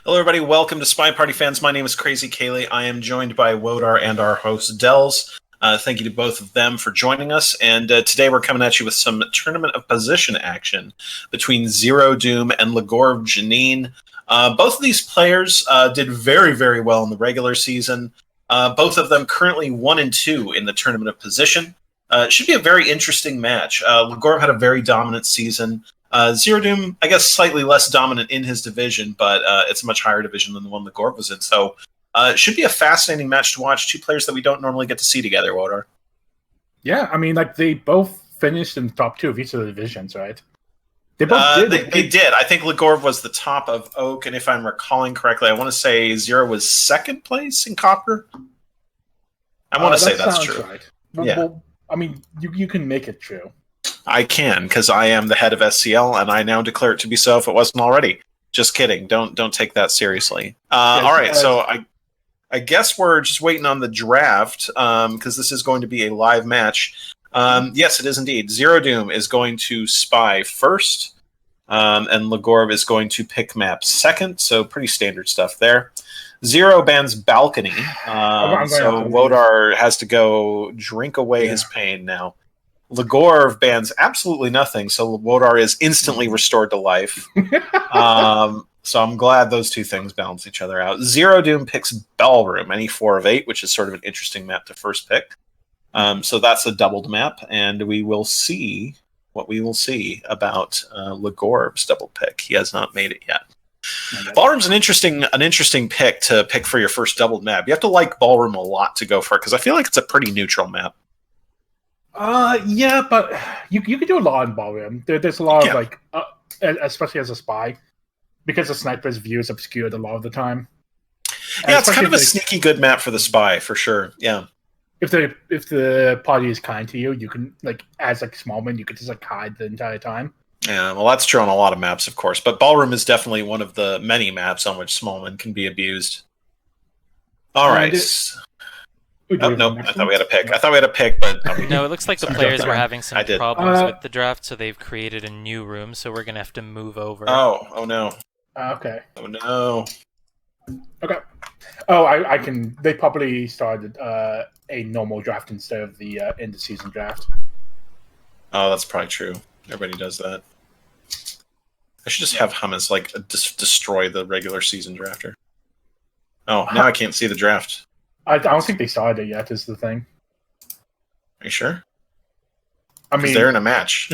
Hello, everybody. Welcome to Spy Party Fans. My name is Crazy Kaylee. I am joined by Wodar and our host, Dells. Thank you to both of them for joining us. And today we're coming at you with some Tournament of Position action between ZeroDoom and Legorve Genine. Both of these players did very, very well in the regular season. Both of them currently 1-2 in the Tournament of Position. It should be a very interesting match. Legorve had a very dominant season. ZeroDoom, I guess, slightly less dominant in his division, but it's a much higher division than the one Legorve was in. So it should be a fascinating match to watch. Two players that we don't normally get to see together, Wodar. Yeah, I mean, like, they both finished in the top two of each of the divisions, right? They both did. They did. I think Legorve was the top of Oak, and if I'm recalling correctly, I want to say Zero was second place in Copper. I want to say that's true. Right. Well, I mean, you can make it true. I can, because I am the head of SCL, and I now declare it to be so if it wasn't already. Just kidding. Don't take that seriously. All right, so I guess we're just waiting on the draft, because this is going to be a live match. Yes, it is indeed. ZeroDoom is going to spy first, and Legorve is going to pick map second, so pretty standard stuff there. Zero bans balcony, so Wodar has to go drink away his pain now. Legorve bans absolutely nothing, so Wodar is instantly restored to life. So I'm glad those two things balance each other out. ZeroDoom picks Ballroom, any 4 of 8, which is sort of an interesting map to first pick. So that's a doubled map, and we will see what we will see about Legorve's double pick. He has not made it yet. Ballroom's an interesting pick to pick for your first doubled map. You have to like Ballroom a lot to go for it, because I feel like it's a pretty neutral map. Yeah, but you can do a lot in Ballroom. There's a lot of, especially as a spy, because the sniper's view is obscured a lot of the time. Yeah, it's kind of a sneaky good map for the spy, for sure. Yeah. If the party is kind to you, you can, as Smallman, you can just hide the entire time. Yeah, well, that's true on a lot of maps, of course. But Ballroom is definitely one of the many maps on which Smallman can be abused. All right. Oh, no, I thought we had a pick. But no, it looks like the players were having some problems with the draft, so they've created a new room, so we're going to have to move over. Oh no. Okay. Oh no. Okay. Oh, I can... They probably started a normal draft instead of the end-of-season draft. Oh, that's probably true. Everybody does that. I should just have Hummus, destroy the regular season drafter. Oh, now I can't see the draft. I don't think they started it yet, is the thing. Are you sure? I mean, they're in a match.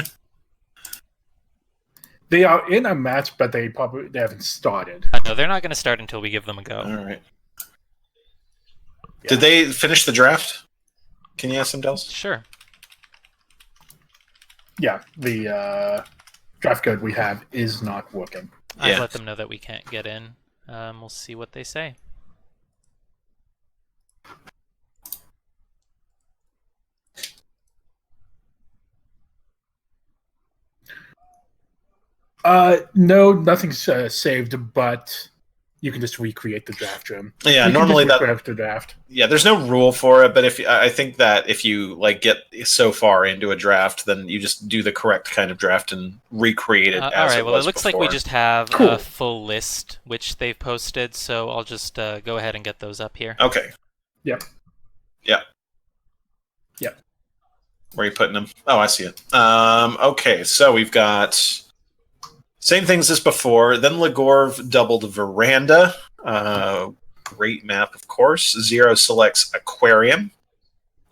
They are in a match, but they haven't started. No, they're not going to start until we give them a go. All right. Yeah. Did they finish the draft? Can you ask them, Dels? Sure. Yeah, the draft code we have is not working. I've let them know that we can't get in. We'll see what they say. No, nothing's saved, but you can just recreate the draft room. Yeah, normally the draft. Yeah, there's no rule for it, but I think that if you get so far into a draft, then you just do the correct kind of draft and recreate it. All right. Well, it looks before. like we just have a full list which they've posted, so I'll just go ahead and get those up here. Okay. Yep. Where are you putting them? Oh, I see it. Okay, so we've got same things as before. Then Legorve doubled Veranda. Great map, of course. Zero selects Aquarium.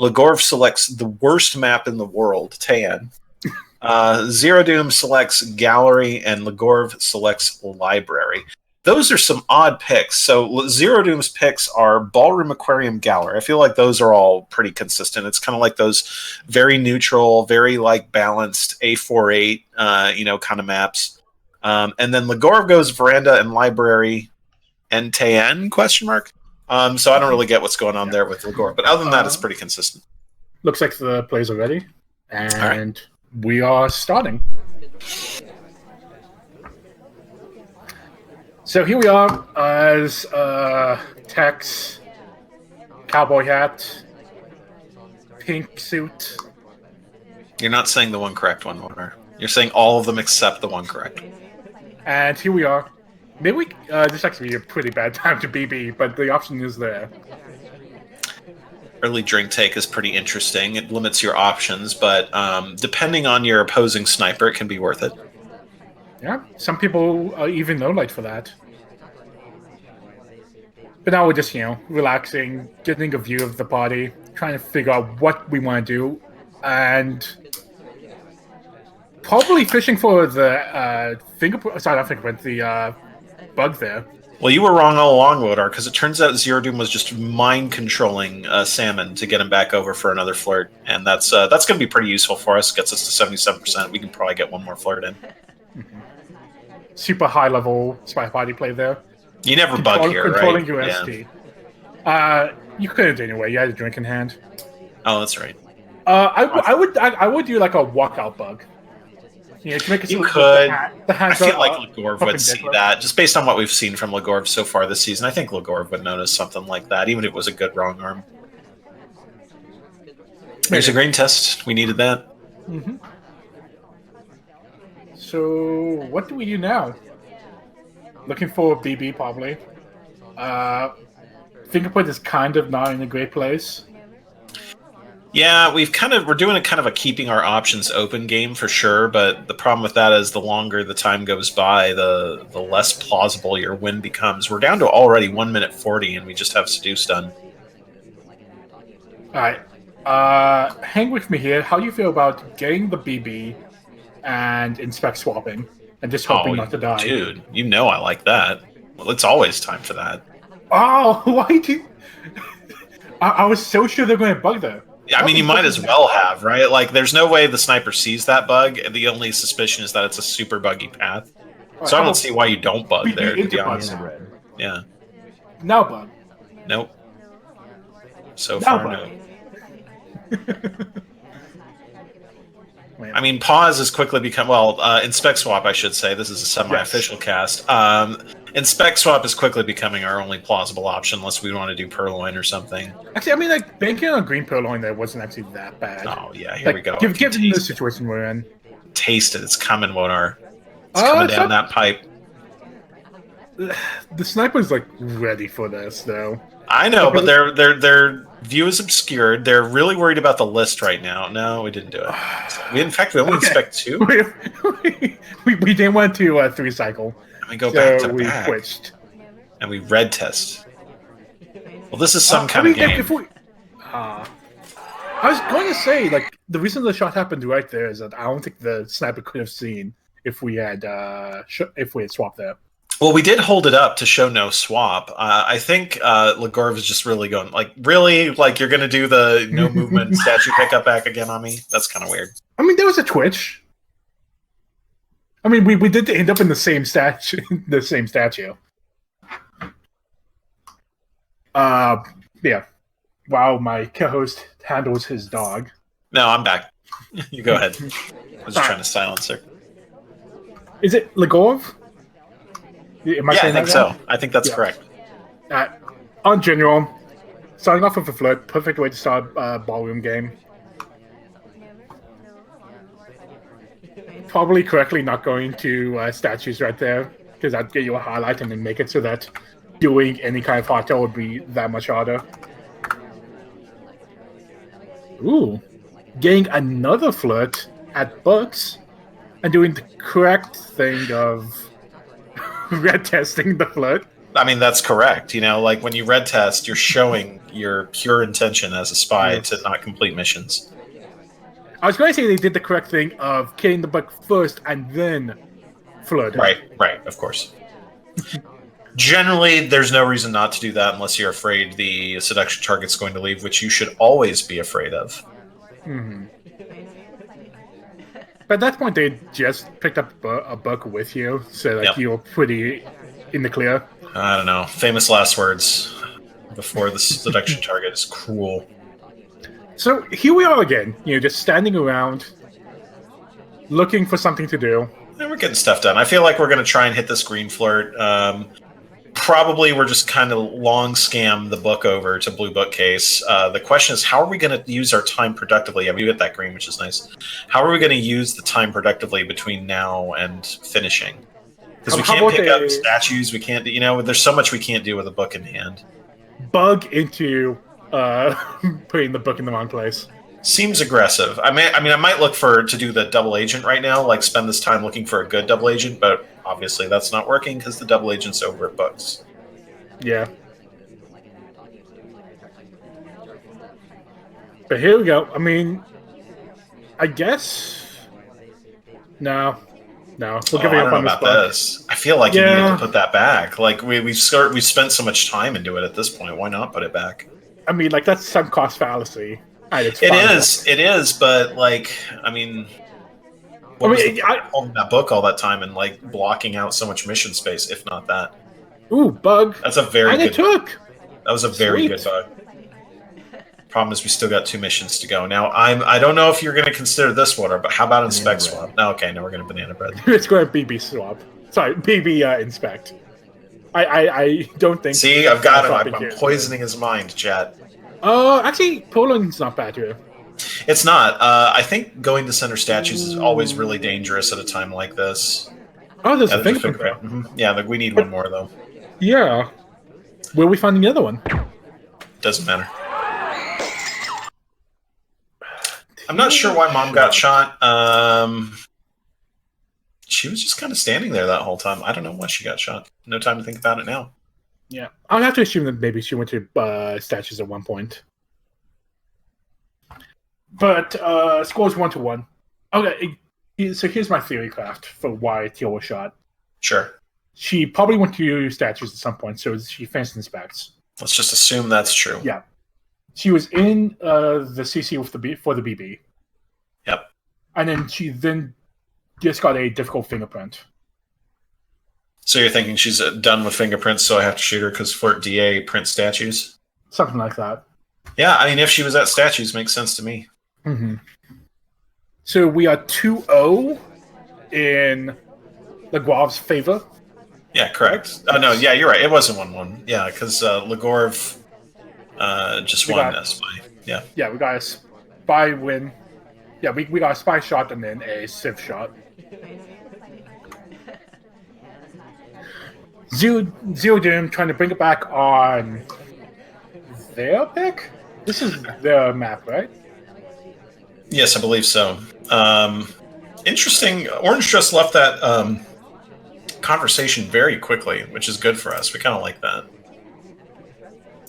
Legorve selects the worst map in the world, Tan. ZeroDoom selects Gallery, and Legorve selects Library. Those are some odd picks. So ZeroDoom's picks are Ballroom, Aquarium, Gallery. I feel like those are all pretty consistent. It's kind of like those very neutral, very balanced A4-8, kind of maps. And then Legorve goes Veranda and Library and Tayen, question mark. So I don't really get what's going on there with Legorve. But other than that, it's pretty consistent. Looks like the plays are ready. And we are starting. So here we are as Tex, cowboy hat, pink suit. You're not saying the one correct one, Warner. You're saying all of them except the one correct. And here we are Maybe this actually be a pretty bad time to BB, but the option is there. Early drink take is pretty interesting. It limits your options, but depending on your opposing sniper, it can be worth it. Yeah, some people even no light for that. But now we're just, relaxing, getting a view of the party, trying to figure out what we want to do, and probably fishing for the fingerprint. Sorry, not fingerprint. The bug there. Well, you were wrong all along, Wodar, because it turns out ZeroDoom was just mind controlling Salmon to get him back over for another flirt, and that's going to be pretty useful for us. Gets us to 77%. We can probably get one more flirt in. Mm-hmm. Super high level spy party play there. You never bug here, controlling right? UST. Yeah. You couldn't anyway. You had a drink in hand. Oh, that's right. I would do like a walkout bug. To make it you could. I feel like Legorve would see that, just based on what we've seen from Legorve so far this season. I think Legorve would notice something like that, even if it was a good wrong arm. There's a green test. We needed that. Mm-hmm. So, what do we do now? Looking for BB, probably. Fingerprint is kind of not in a great place. Yeah, we're doing a keeping our options open game for sure, but the problem with that is the longer the time goes by, the less plausible your win becomes. We're down to already 1 minute 40, and we just have Seduce done. Alright. Hang with me here. How do you feel about getting the BB and inspect swapping, and just hoping not to die? Dude, I like that. Well, it's always time for that. Oh, why did you... I was so sure they're going to bug there. I mean, you might as well have, right? Like, there's no way the sniper sees that bug. The only suspicion is that it's a super buggy path. Right, so I don't see why you don't bug there, to be honest. Yeah. Now bug. Nope. So far, no. I mean, pause has quickly become, inspect swap, I should say. This is a semi-official cast. Inspect swap is quickly becoming our only plausible option, unless we want to do purloin or something. Actually, I mean, like, banking on green purloin there wasn't actually that bad. Oh, yeah, here we go. Given the situation we're in. Taste it. It's coming, Wodar. It's coming down that pipe. The sniper's, like, ready for this, though. I know, but their view is obscured. They're really worried about the list right now. No, we didn't do it. In fact, we only inspect 2. we didn't want to 3-cycle. And we go back to we back. Switched. And we red test. Well, this is some kind of game. I was going to say, like, the reason the shot happened right there is that I don't think the sniper could have seen if we had swapped there. Well, we did hold it up to show no swap. I think Legorve is just really going, really? Like, you're going to do the no movement statue pickup back again on me? That's kind of weird. I mean, there was a twitch. I mean, we did end up in the same statue. Yeah. Wow, my co-host handles his dog. No, I'm back. You go ahead. I was just trying to silence her. Is it Legorve? I think so. I think that's correct. On general, starting off with a flirt, perfect way to start a ballroom game. Probably correctly not going to statues right there, because that'd get you a highlight and then make it so that doing any kind of hot would be that much harder. Ooh. Getting another flirt at books and doing the correct thing of red testing the flirt. I mean, that's correct. Like when you red test, you're showing your pure intention as a spy to not complete missions. I was going to say they did the correct thing of killing the bug first and then flirting. Right, of course. Generally, there's no reason not to do that unless you're afraid the seduction target's going to leave, which you should always be afraid of. Mm-hmm. But at that point, they just picked up a bug with you, so you're pretty in the clear. I don't know. Famous last words before the seduction target is cruel. So here we are again, just standing around, looking for something to do. And we're getting stuff done. I feel like we're going to try and hit this green flirt. Probably we're just kind of long scam the book over to blue bookcase. The question is, how are we going to use our time productively? I mean, we get that green, which is nice. How are we going to use the time productively between now and finishing? Because we can't pick up statues. We can't, there's so much we can't do with a book in hand. Bug into putting the book in the wrong place. Seems aggressive. I might look to do the double agent right now, like spend this time looking for a good double agent, but obviously that's not working because the double agent's over at books. Yeah. But here we go. I mean, I guess... No. We're giving up on this. I feel like you needed to put that back. Like, we spent so much time into it at this point. Why not put it back? I mean, like, that's some cost fallacy. It is, but, like, I mean... holding that book all that time and, like, blocking out so much mission space, if not that. Ooh, bug. That's a very good... That was a very Sweet. good bug. Problem is we still got 2 missions to go. Now, I don't know if you're going to consider this water, but how about inspect swap? No, okay, no, we're going to banana bread. It's going to BB swap. Sorry, BB inspect. I don't think... See, I've got him. I'm poisoning his mind, chat. Actually, Poland's not bad here. It's not. I think going to center statues is always really dangerous at a time like this. Oh, there's a fingerprint. Mm-hmm. Yeah, we need one more, though. Yeah. Where are we finding the other one? Doesn't matter. I'm not sure why Mom got shot. She was just kind of standing there that whole time. I don't know why she got shot. No time to think about it now. Yeah. I'll have to assume that maybe she went to statues at one point. But scores 1-1. Okay, so here's my theory craft for why Teal was shot. Sure. She probably went to statues at some point, so she fenced inspects. Let's just assume that's true. Yeah. She was in the CC with for the BB. Yep. And then she just got a difficult fingerprint. So you're thinking she's done with fingerprints, so I have to shoot her because Flirt DA print statues? Something like that. Yeah, I mean, if she was at statues, makes sense to me. Mm-hmm. So we are 2-0 in Legorve's favor. Yeah, correct. Oh, no, yeah, you're right. It wasn't 1-1. Yeah, because Legorve just won a spy. Yeah. Yeah, we got a spy win. Yeah, we got a spy shot and then a civ shot. ZeroDoom trying to bring it back on their pick? This is their map, right? Yes, I believe so. Interesting. Orange just left that conversation very quickly, which is good for us. We kind of like that.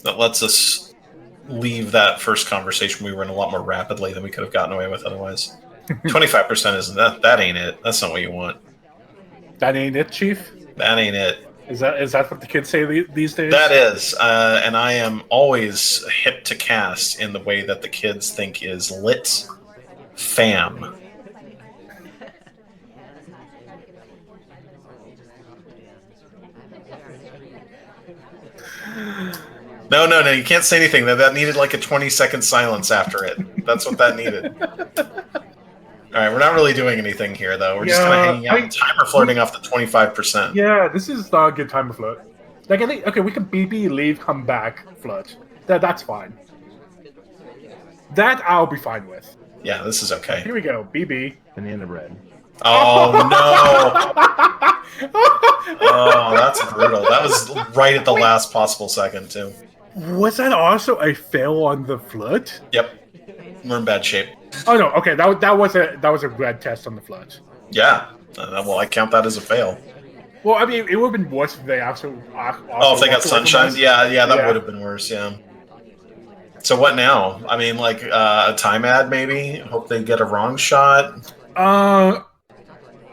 That lets us leave that first conversation we were in a lot more rapidly than we could have gotten away with otherwise. 25% isn't that ain't it. That's not what you want. That ain't it, Chief? That ain't it. Is that what the kids say these days? That is, and I am always hip to cast in the way that the kids think is lit fam. No, you can't say anything. That needed like a 20-second silence after it. That's what that needed. All right, we're not really doing anything here, though. We're just kind of hanging out. Timer flirting off the 25%. Yeah, this is not a good timer flirt. Like, I think, okay, we can BB, leave, come back, flirt. That's fine. That I'll be fine with. Yeah, this is okay. Here we go, BB. Banana bread. Oh, no. Oh, that's brutal. That was right at the last possible second, too. Was that also a fail on the flirt? Yep. We're in bad shape. Oh no! Okay, that was a red test on the flirt. Yeah, well, I count that as a fail. Well, I mean, it would have been worse if they also if they got sunshine, that would have been worse. Yeah. So what now? I mean, like a time ad, maybe. Hope they get a wrong shot.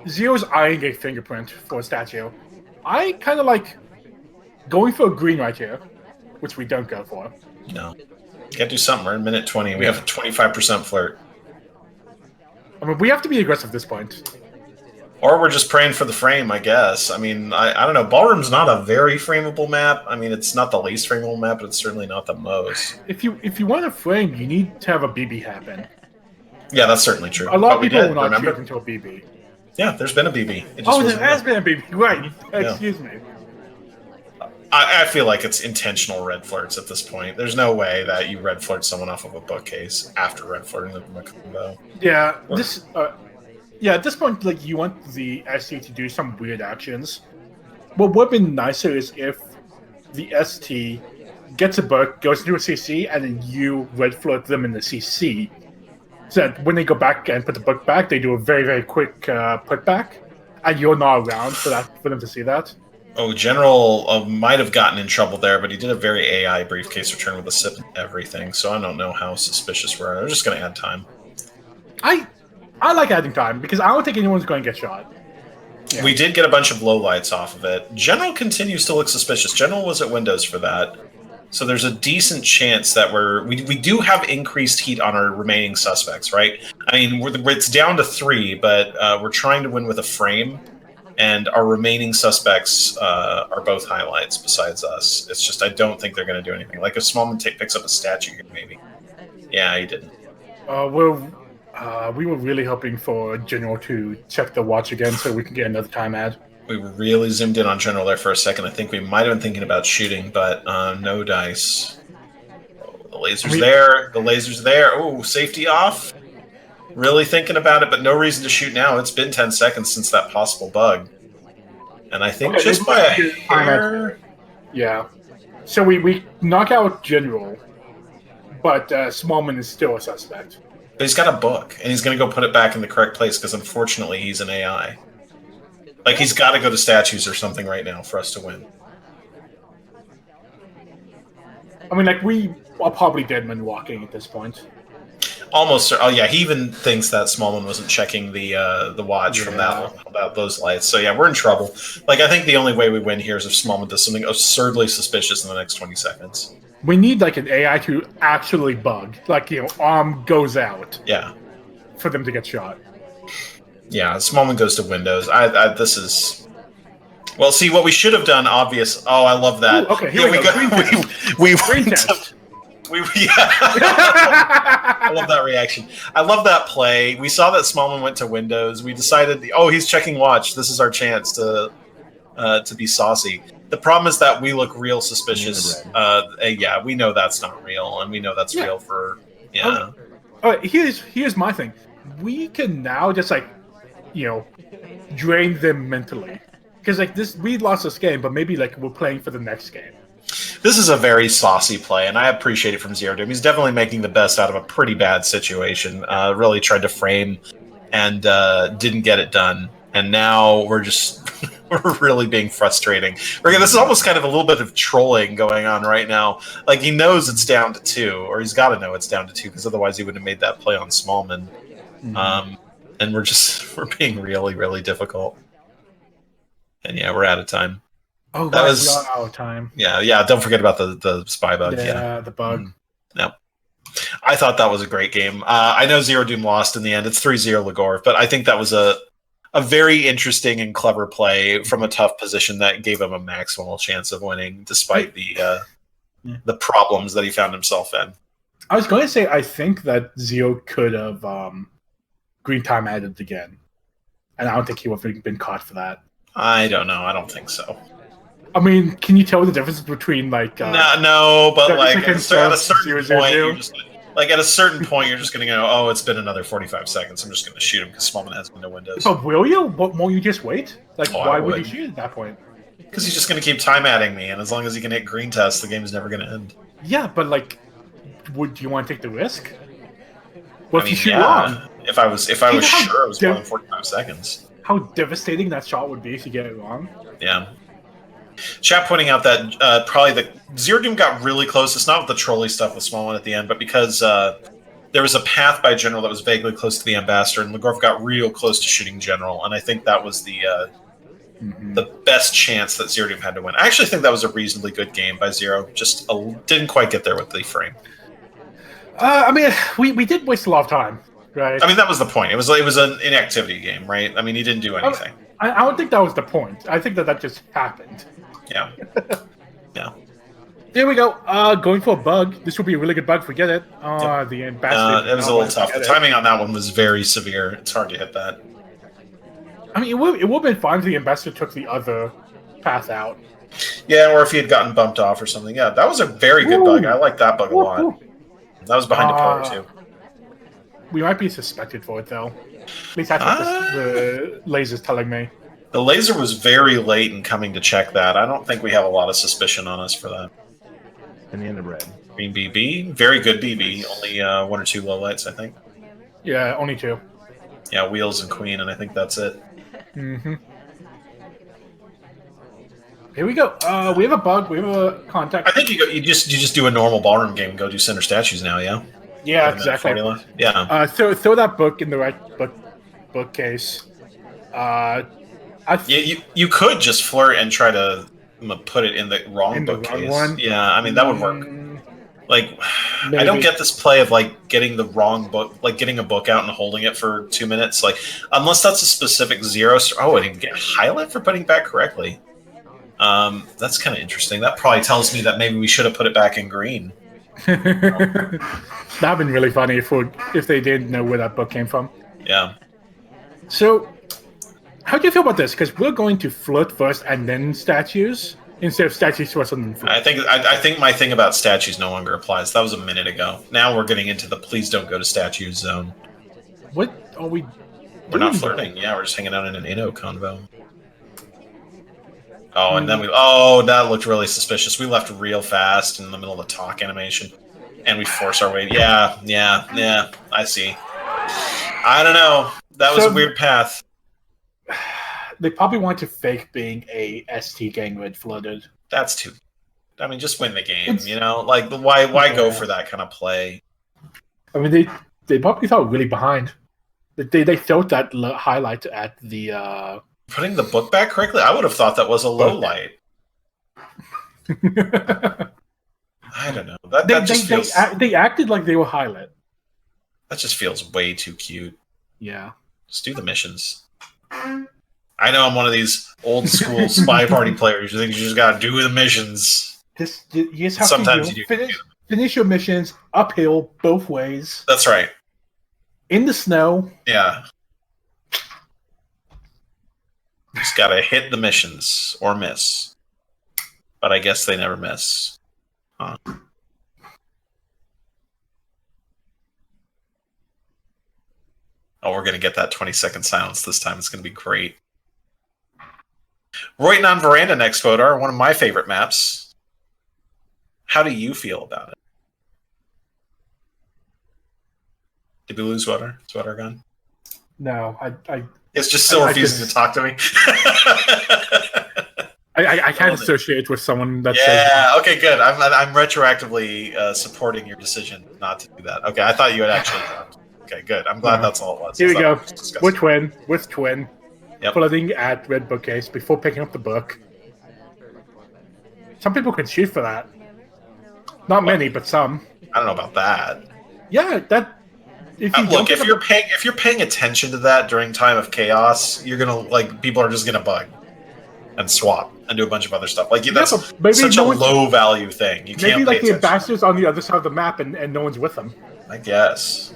Zero's eyeing a fingerprint for a statue. I kind of like going for a green right here, which we don't go for. No. Gotta do something. We're in minute 20. We have a 25% flirt. I mean, we have to be aggressive at this point. Or we're just praying for the frame, I guess. I mean, I don't know. Ballroom's not a very frameable map. I mean, it's not the least frameable map, but it's certainly not the most. If you want a frame, you need to have a BB happen. Yeah, that's certainly true. A lot of people will not shoot until BB. Yeah, there's been a BB. There has been a BB. Right. Excuse me. I feel like it's intentional red flirts at this point. There's no way that you red flirt someone off of a bookcase after red flirting them from a combo. Yeah, at this point, like, you want the SC to do some weird actions what would have been nicer is if the ST gets a book, goes into a CC, and then you red float them in the CC. So that when they go back and put the book back, they do a very, very quick putback, and you're not around for them to see that. Oh, General might have gotten in trouble there, but he did a very AI briefcase return with a sip and everything, so I don't know how suspicious we're. I'm just going to add time. I like adding time, because I don't think anyone's going to get shot. Yeah. We did get a bunch of lowlights off of it. General continues to look suspicious. General was at Windows for that. So there's a decent chance that we do have increased heat on our remaining suspects, right? I mean, it's down to 3, but we're trying to win with a frame, and our remaining suspects are both highlights besides us. It's just I don't think they're going to do anything. Like if Smallman picks up a statue here, maybe. Yeah, he didn't. We were really hoping for General to check the watch again so we can get another time ad. We really zoomed in on General there for a second. I think we might have been thinking about shooting, but no dice. Oh, the laser's there. The laser's there. Oh, safety off. Really thinking about it, but no reason to shoot now. It's been 10 seconds since that possible bug. And I think just by a hair... Yeah. So we knock out General, but Smallman is still a suspect. But he's got a book, and he's going to go put it back in the correct place, because unfortunately he's an AI. Like, he's got to go to statues or something right now for us to win. I mean, like, we are probably dead men walking at this point. Almost. Oh, yeah, he even thinks that Smallman wasn't checking the watch from those lights. So, yeah, we're in trouble. Like, I think the only way we win here is if Smallman does something absurdly suspicious in the next 20 seconds. We need, like, an AI to actually bug. Like, arm goes out. Yeah. For them to get shot. Yeah, Smallman goes to Windows. This is... Well, see, what we should have done, obvious... Oh, I love that. Ooh, okay, here we go. We I love that reaction. I love that play. We saw that Smallman went to Windows. We decided, he's checking watch. This is our chance to be saucy. The problem is that we look real suspicious. Yeah, we know that's not real, and we know that's real for... Yeah. All right, here's my thing. We can now just, like, drain them mentally. Because, like, we lost this game, but maybe, like, we're playing for the next game. This is a very saucy play, and I appreciate it from ZeroDoom. He's definitely making the best out of a pretty bad situation. Really tried to frame and didn't get it done. And now we're just... we're really being frustrating. This is almost kind of a little bit of trolling going on right now. Like, he knows it's down to 2, or he's got to know it's down to 2, because otherwise he would have made that play on Smallman. Mm-hmm. And we're being really, really difficult. And yeah, we're out of time. Oh, that was out of time. Yeah. Don't forget about the spy bug. Yeah, the bug. No, I thought that was a great game. I know ZeroDoom lost in the end. It's 3-0 Legorve, but I think that was a very interesting and clever play from a tough position that gave him a maximal chance of winning, despite the problems that he found himself in. I was going to say, I think that Zero could have green time added again, and I don't think he would have been caught for that. I don't know. I don't think so. I mean, can you tell the difference between like? No, but like at a certain point, you're just like at a certain point, you're just going to go, oh, it's been another 45 seconds. I'm just going to shoot him because Smallman has no windows. But will you? Won't you just wait? Like, why would you shoot at that point? Because he's just going to keep time adding me, and as long as he can hit green test, the game is never going to end. Yeah, but like, would you want to take the risk? What if you shoot wrong? If I was sure it was more than 45 seconds. How devastating that shot would be if you get it wrong. Yeah. Chat pointing out that probably the ZeroDoom got really close. It's not with the trolley stuff with Smallman at the end, but because there was a path by General that was vaguely close to the Ambassador, and Legorve got real close to shooting General, and I think that was the best chance that ZeroDoom had to win. I actually think that was a reasonably good game by Zero. Just didn't quite get there with the frame. I mean, we did waste a lot of time. Right. I mean, that was the point. It was an inactivity game, right? I mean, he didn't do anything. I don't think that was the point. I think that just happened. Yeah. Yeah. There we go. Going for a bug. This will be a really good bug. Forget it. The Ambassador. It was a little tough. The timing on that one was very severe. It's hard to hit that. I mean, it would have been fine if the Ambassador took the other path out. Yeah, or if he had gotten bumped off or something. Yeah, that was a very good bug. I like that bug a lot. That was behind a pillar, too. We might be suspected for it, though. At least that's what the laser's telling me. The laser was very late in coming to check that. I don't think we have a lot of suspicion on us for that. And the end of red. Green BB, very good BB. Only 1 or 2 low lights, I think. Yeah, only 2. Yeah, wheels and queen, and I think that's it. Mm-hmm. Here we go. We have a bug. We have a contact. I think you just do a normal ballroom game and go do center statues now. Yeah. Yeah, exactly. Yeah. Throw that book in the right bookcase. You could just flirt and try to put it in the wrong bookcase. Yeah, I mean that would work. Like, maybe. I don't get this play of like getting the wrong book, like getting a book out and holding it for 2 minutes. Like, unless that's a specific zero. Oh, I didn't get highlight for putting it back correctly. That's kind of interesting. That probably tells me that maybe we should have put it back in green. That'd been really funny if they didn't know where that book came from. Yeah. So, how do you feel about this? Because we're going to flirt first and then statues instead of statues first and then flirt. I think my thing about statues no longer applies. That was a minute ago. Now we're getting into the please don't go to statues zone. What are we? We're not flirting. Yeah, we're just hanging out in an Inno convo. Oh, and then that looked really suspicious. We left real fast in the middle of the talk animation, and we force our way. Yeah. I see. I don't know. That was a weird path. They probably want to fake being a ST gang red flooded. That's too. I mean, just win the game. Like why go for that kind of play? I mean, they probably felt really behind. They felt that highlight at the. Putting the book back correctly? I would have thought that was a low light. I don't know. They acted like they were highlight. That just feels way too cute. Yeah. Just do the missions. I know I'm one of these old school spy party players. You think you just gotta do the missions. You just have Sometimes to finish your missions uphill both ways. That's right. In the snow. Yeah. Just gotta hit the missions or miss. But I guess they never miss. Huh. Oh, we're gonna get that 20-second silence this time. It's gonna be great. Royton on Veranda next, Vodar, one of my favorite maps. How do you feel about it? Did we lose Vodar? Is Vodar gone? No, It's just still refusing to talk to me. I can't associate with someone that says... Yeah, okay, good. I'm retroactively supporting your decision not to do that. Okay, I thought you had actually done. Okay, good. I'm glad that's all it was. Here we go. With twin. Yep. Flooding at red bookcase before picking up the book. Some people can shoot for that. Not many, but some. I don't know about that. Yeah, that... If you're paying attention to that during time of chaos, you're gonna people are just gonna bug and swap and do a bunch of other stuff. That's such a low value thing. You can't maybe the ambassadors on the other side of the map and no one's with them. I guess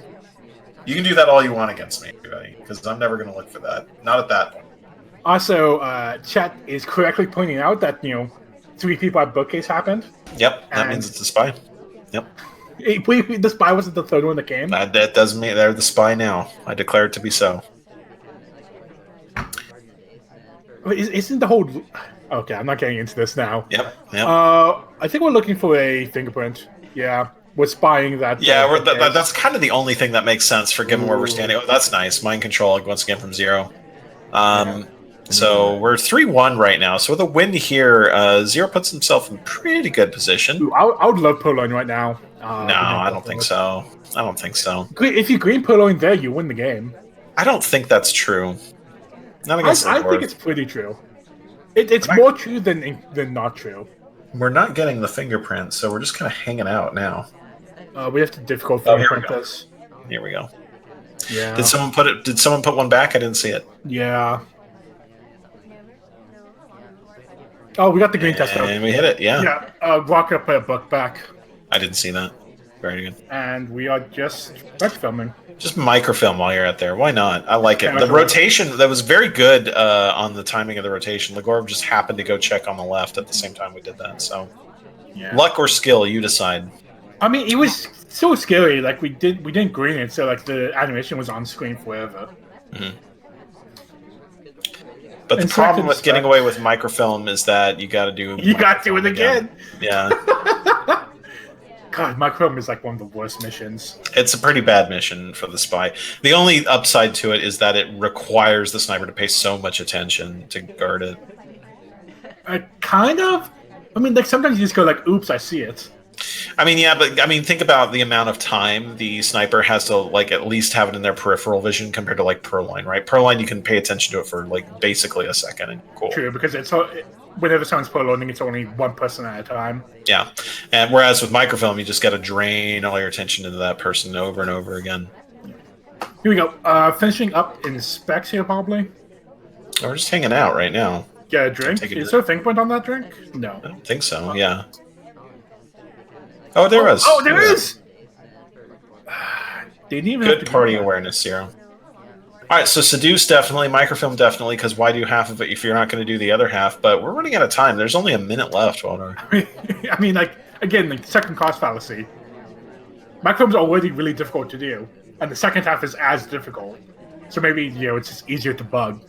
you can do that all you want against me, everybody, because I'm never gonna look for that. Not at that point. Also, chat is correctly pointing out that 3 people at bookcase happened. Yep, that means it's a spy. Yep. The spy wasn't the third one that came. That doesn't mean they're the spy now. I declare it to be so. Isn't the whole... Okay, I'm not getting into this now. Yep. I think we're looking for a fingerprint. Yeah, we're spying that. Yeah, that's kind of the only thing that makes sense for given where we're standing. Oh, that's nice. Mind control once again from Zero. So we're 3-1 right now. So with a win here, Zero puts himself in pretty good position. Ooh, I would love purloin right now. No, I don't think so. I don't think so. If you green purloin there, you win the game. I don't think that's true. Not against I think it's pretty true. It's more true than not true. We're not getting the fingerprint, so we're just kind of hanging out now. We have to difficult fingerprint this. Here we go. Yeah. Did someone put one back? I didn't see it. Yeah. Oh, we got the green test out. And we hit it, yeah. Yeah, Rocket put a book back. I didn't see that. Very good. And we are just filming. Just microfilm while you're out there. Why not? I like it. The rotation, that was very good on the timing of the rotation. Legorve just happened to go check on the left at the same time we did that. So, luck or skill, you decide. I mean, it was so scary. We didn't green it, so the animation was on screen forever. Mm-hmm. But the problem with getting away with microfilm is that you got to do. You got to do it again. Yeah. God, microfilm is like one of the worst missions. It's a pretty bad mission for the spy. The only upside to it is that it requires the sniper to pay so much attention to guard it. Kind of. I mean, like sometimes you just go like, "Oops, I see it." I mean, yeah, but I mean, think about the amount of time the sniper has to like at least have it in their peripheral vision compared to like Purloin, right? Purloin, you can pay attention to it for like basically a second, and cool. True, because whenever someone's purloining, it's only one person at a time. Yeah, and whereas with microfilm, you just got to drain all your attention into that person over and over again. Here we go. Finishing up in specs here, probably. Oh, we're just hanging out right now. Yeah, a drink. Is there a thing point on that drink? No, I don't think so. Yeah. Oh, there was. Oh, there is. They didn't even good party awareness, Zero. All right, so seduce definitely, microfilm definitely, because why do half of it if you're not going to do the other half? But we're running out of time. There's only a minute left, Walter. I mean, like again, the second cost fallacy. Microfilm's already really difficult to do, and the second half is as difficult. So maybe it's just easier to bug.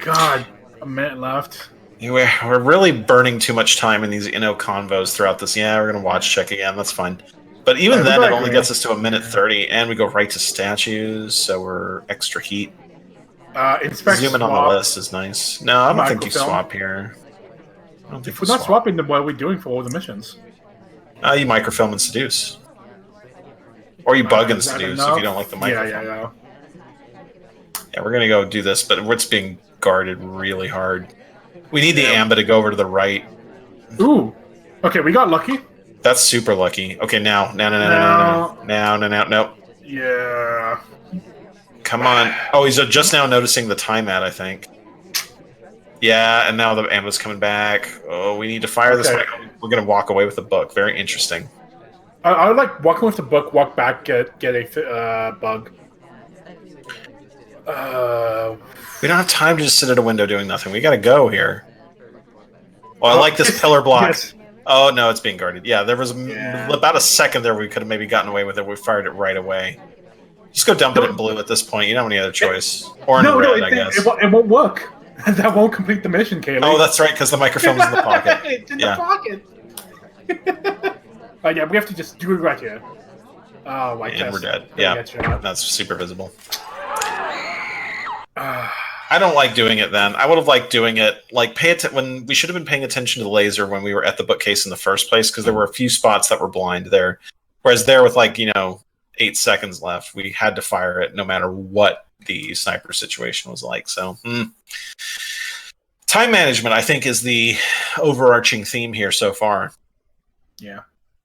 God, a minute left. We're really burning too much time in these convos throughout this. Yeah, we're going to watch check again. That's fine. But even then, it only gets us to a minute 30, and we go right to statues, so we're extra heat. Zooming on the list is nice. No, I don't think you swap here. If we're not swapping, then what are we doing for all the missions? You microfilm and seduce. Or you bug and seduce if you don't like the microfilm. Yeah, we're going to go do this, but it's being guarded really hard. We need the Amba to go over to the right. Ooh. Okay, we got lucky. That's super lucky. Okay, now. No. Yeah. Come on. Oh, he's just now noticing the time at, I think. Yeah, and now the Amba's coming back. Oh, we need to fire this. We're going to walk away with the book. Very interesting. I would like walking with the book, walk back, get a bug. We don't have time to just sit at a window doing nothing. We got to go here. Well, I like this pillar block. Yes. Oh, no, it's being guarded. Yeah, there was about a second there we could have maybe gotten away with it. We fired it right away. Just go dump it in blue at this point. You don't have any other choice. Or in red, I guess. It won't work. That won't complete the mission, Kaylee. Oh, that's right, because the microphone's in the pocket. It's in the pocket. Yeah, we have to just do it right here. Oh, white and we're dead. Yeah, that's super visible. I don't like doing it then. I would have liked doing it like when we should have been paying attention to the laser when we were at the bookcase in the first place, because there were a few spots that were blind there. Whereas there with 8 seconds left, we had to fire it no matter what the sniper situation was like. So time management, I think, is the overarching theme here so far. Yeah.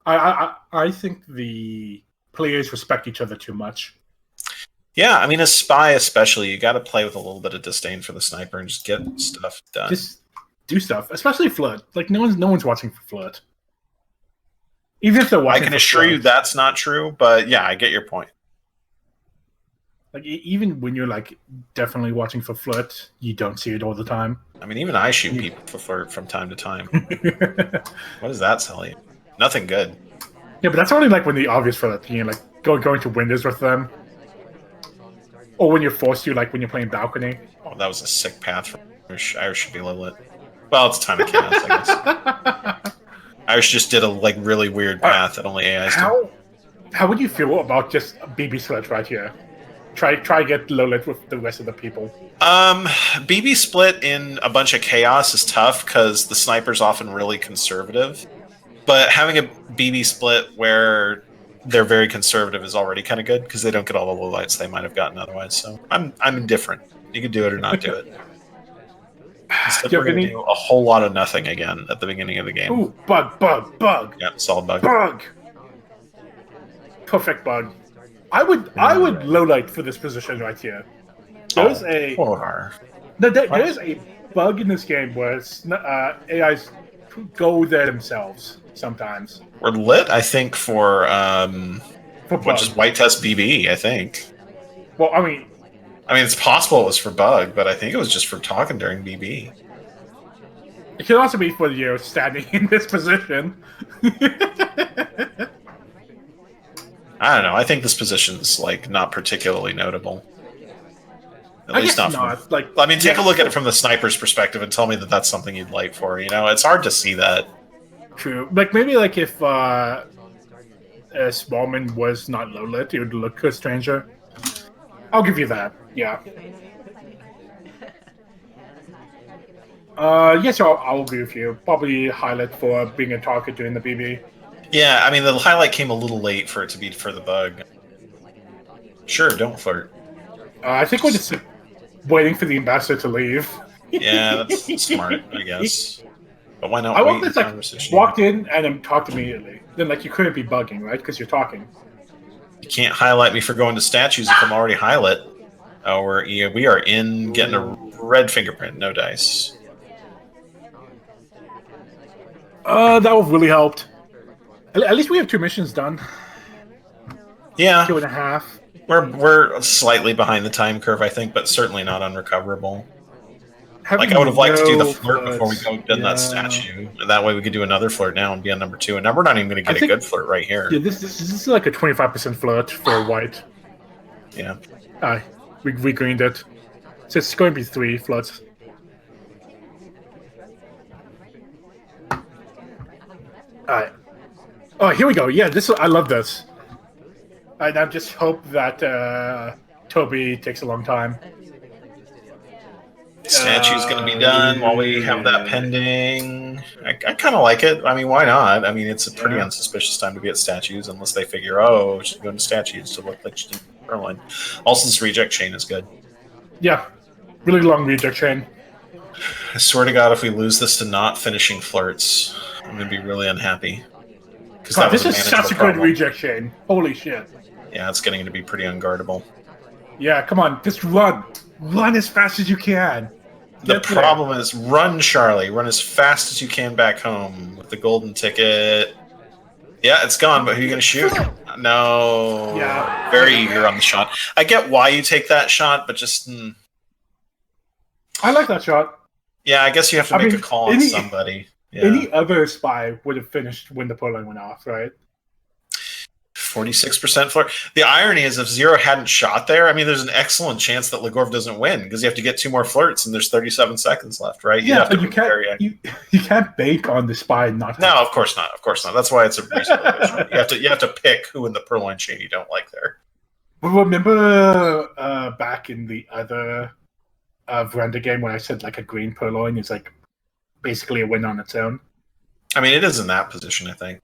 I think the players respect each other too much. Yeah, I mean, as spy especially, you got to play with a little bit of disdain for the sniper and just get stuff done. Just do stuff, especially flirt. Like no one's watching for flirt. Even if they're watching, I can assure you that's not true. But yeah, I get your point. Like even when you're definitely watching for flirt, you don't see it all the time. I mean, even I shoot people for flirt from time to time. What does that tell you? Nothing good. Yeah, but that's only when the obvious flirt. Going to windows with them. Or when you're forced to, when you're playing balcony. Oh, that was a sick path for Irish. Irish should be low lit. Well, it's time to cast, I guess. Irish just did a really weird path that only AIs do. How would you feel about just BB split right here? Try get low lit with the rest of the people. BB split in a bunch of chaos is tough because the sniper's often really conservative. But having a BB split where they're very conservative is already kind of good because they don't get all the low lights they might have gotten otherwise. So I'm indifferent. You could do it or not do it. Instead, we're going to do a whole lot of nothing again at the beginning of the game. Ooh, bug. Yeah, solid bug. Bug. Perfect bug. I would low light for this position right here. There's there's a bug in this game where AIs go there themselves sometimes. We're lit, I think, for just white test BB, I think. Well, I mean, it's possible it was for bug, but I think it was just for talking during BB. It could also be for standing in this position. I don't know. I think this position's not particularly notable. At least not from. Like, I mean, take a look at it from the sniper's perspective and tell me that that's something you'd light for. You know, it's hard to see that. True. Like maybe like if Smallman was not low lit, it would look stranger. I'll give you that. Yeah. Yes, I'll agree with you. Probably highlight for being a target during the BB. Yeah, I mean, the highlight came a little late for it to be for the bug. Sure, don't flirt. I think we're just waiting for the ambassador to leave. Yeah, that's smart, I guess. But why not I wait want this, like, conversation? walked in and then talked immediately. Then, like, you couldn't be bugging, right? Because you're talking. You can't highlight me for going to statues if I'm already highlight. Oh, we are in getting a red fingerprint, no dice. That would really helped. At least we have 2 missions done. Yeah. 2.5. We're slightly behind the time curve, I think, but certainly not unrecoverable. Like, I would have liked to do the flirt before we go done that statue. That way we could do another flirt now and be on number 2. And now we're not even going to get a good flirt right here. Yeah, this is like a 25% flirt for white. Yeah. We greened it. So it's going to be 3 flirts. Alright. Oh, here we go. Yeah, I love this. I now just hope that Toby takes a long time. Statue's going to be done while we have that pending. I kind of like it. I mean, why not? I mean, it's a pretty unsuspicious time to be at statues, unless they figure, oh, she's going to statues to look like she's in Berlin. Also, this reject chain is good. Yeah, really long reject chain. I swear to God, if we lose this to not finishing flirts, I'm going to be really unhappy. God, this is such a good reject chain. Holy shit. Yeah, it's getting to be pretty unguardable. Yeah, come on, just run. Run as fast as you can. The problem is, run, Charlie. Run as fast as you can back home with the golden ticket. Yeah, it's gone, but who are you going to shoot? No. Yeah. Very eager on the shot. I get why you take that shot, but just... I like that shot. Yeah, I guess you have to make a call on somebody. Yeah. Any other spy would have finished when the purloin went off, right? 46% flirt. The irony is, if Zero hadn't shot there, I mean, there's an excellent chance that Legorve doesn't win because you have to get 2 more flirts and there's 37 seconds left, right? Yeah, but you can't bank on the spy not. No, of course not. Of course not. That's why it's a reasonable issue. You have to pick who in the purloin chain you don't like there. Remember back in the other Veranda game when I said like a green purloin is like basically a win on its own? I mean, it is in that position, I think.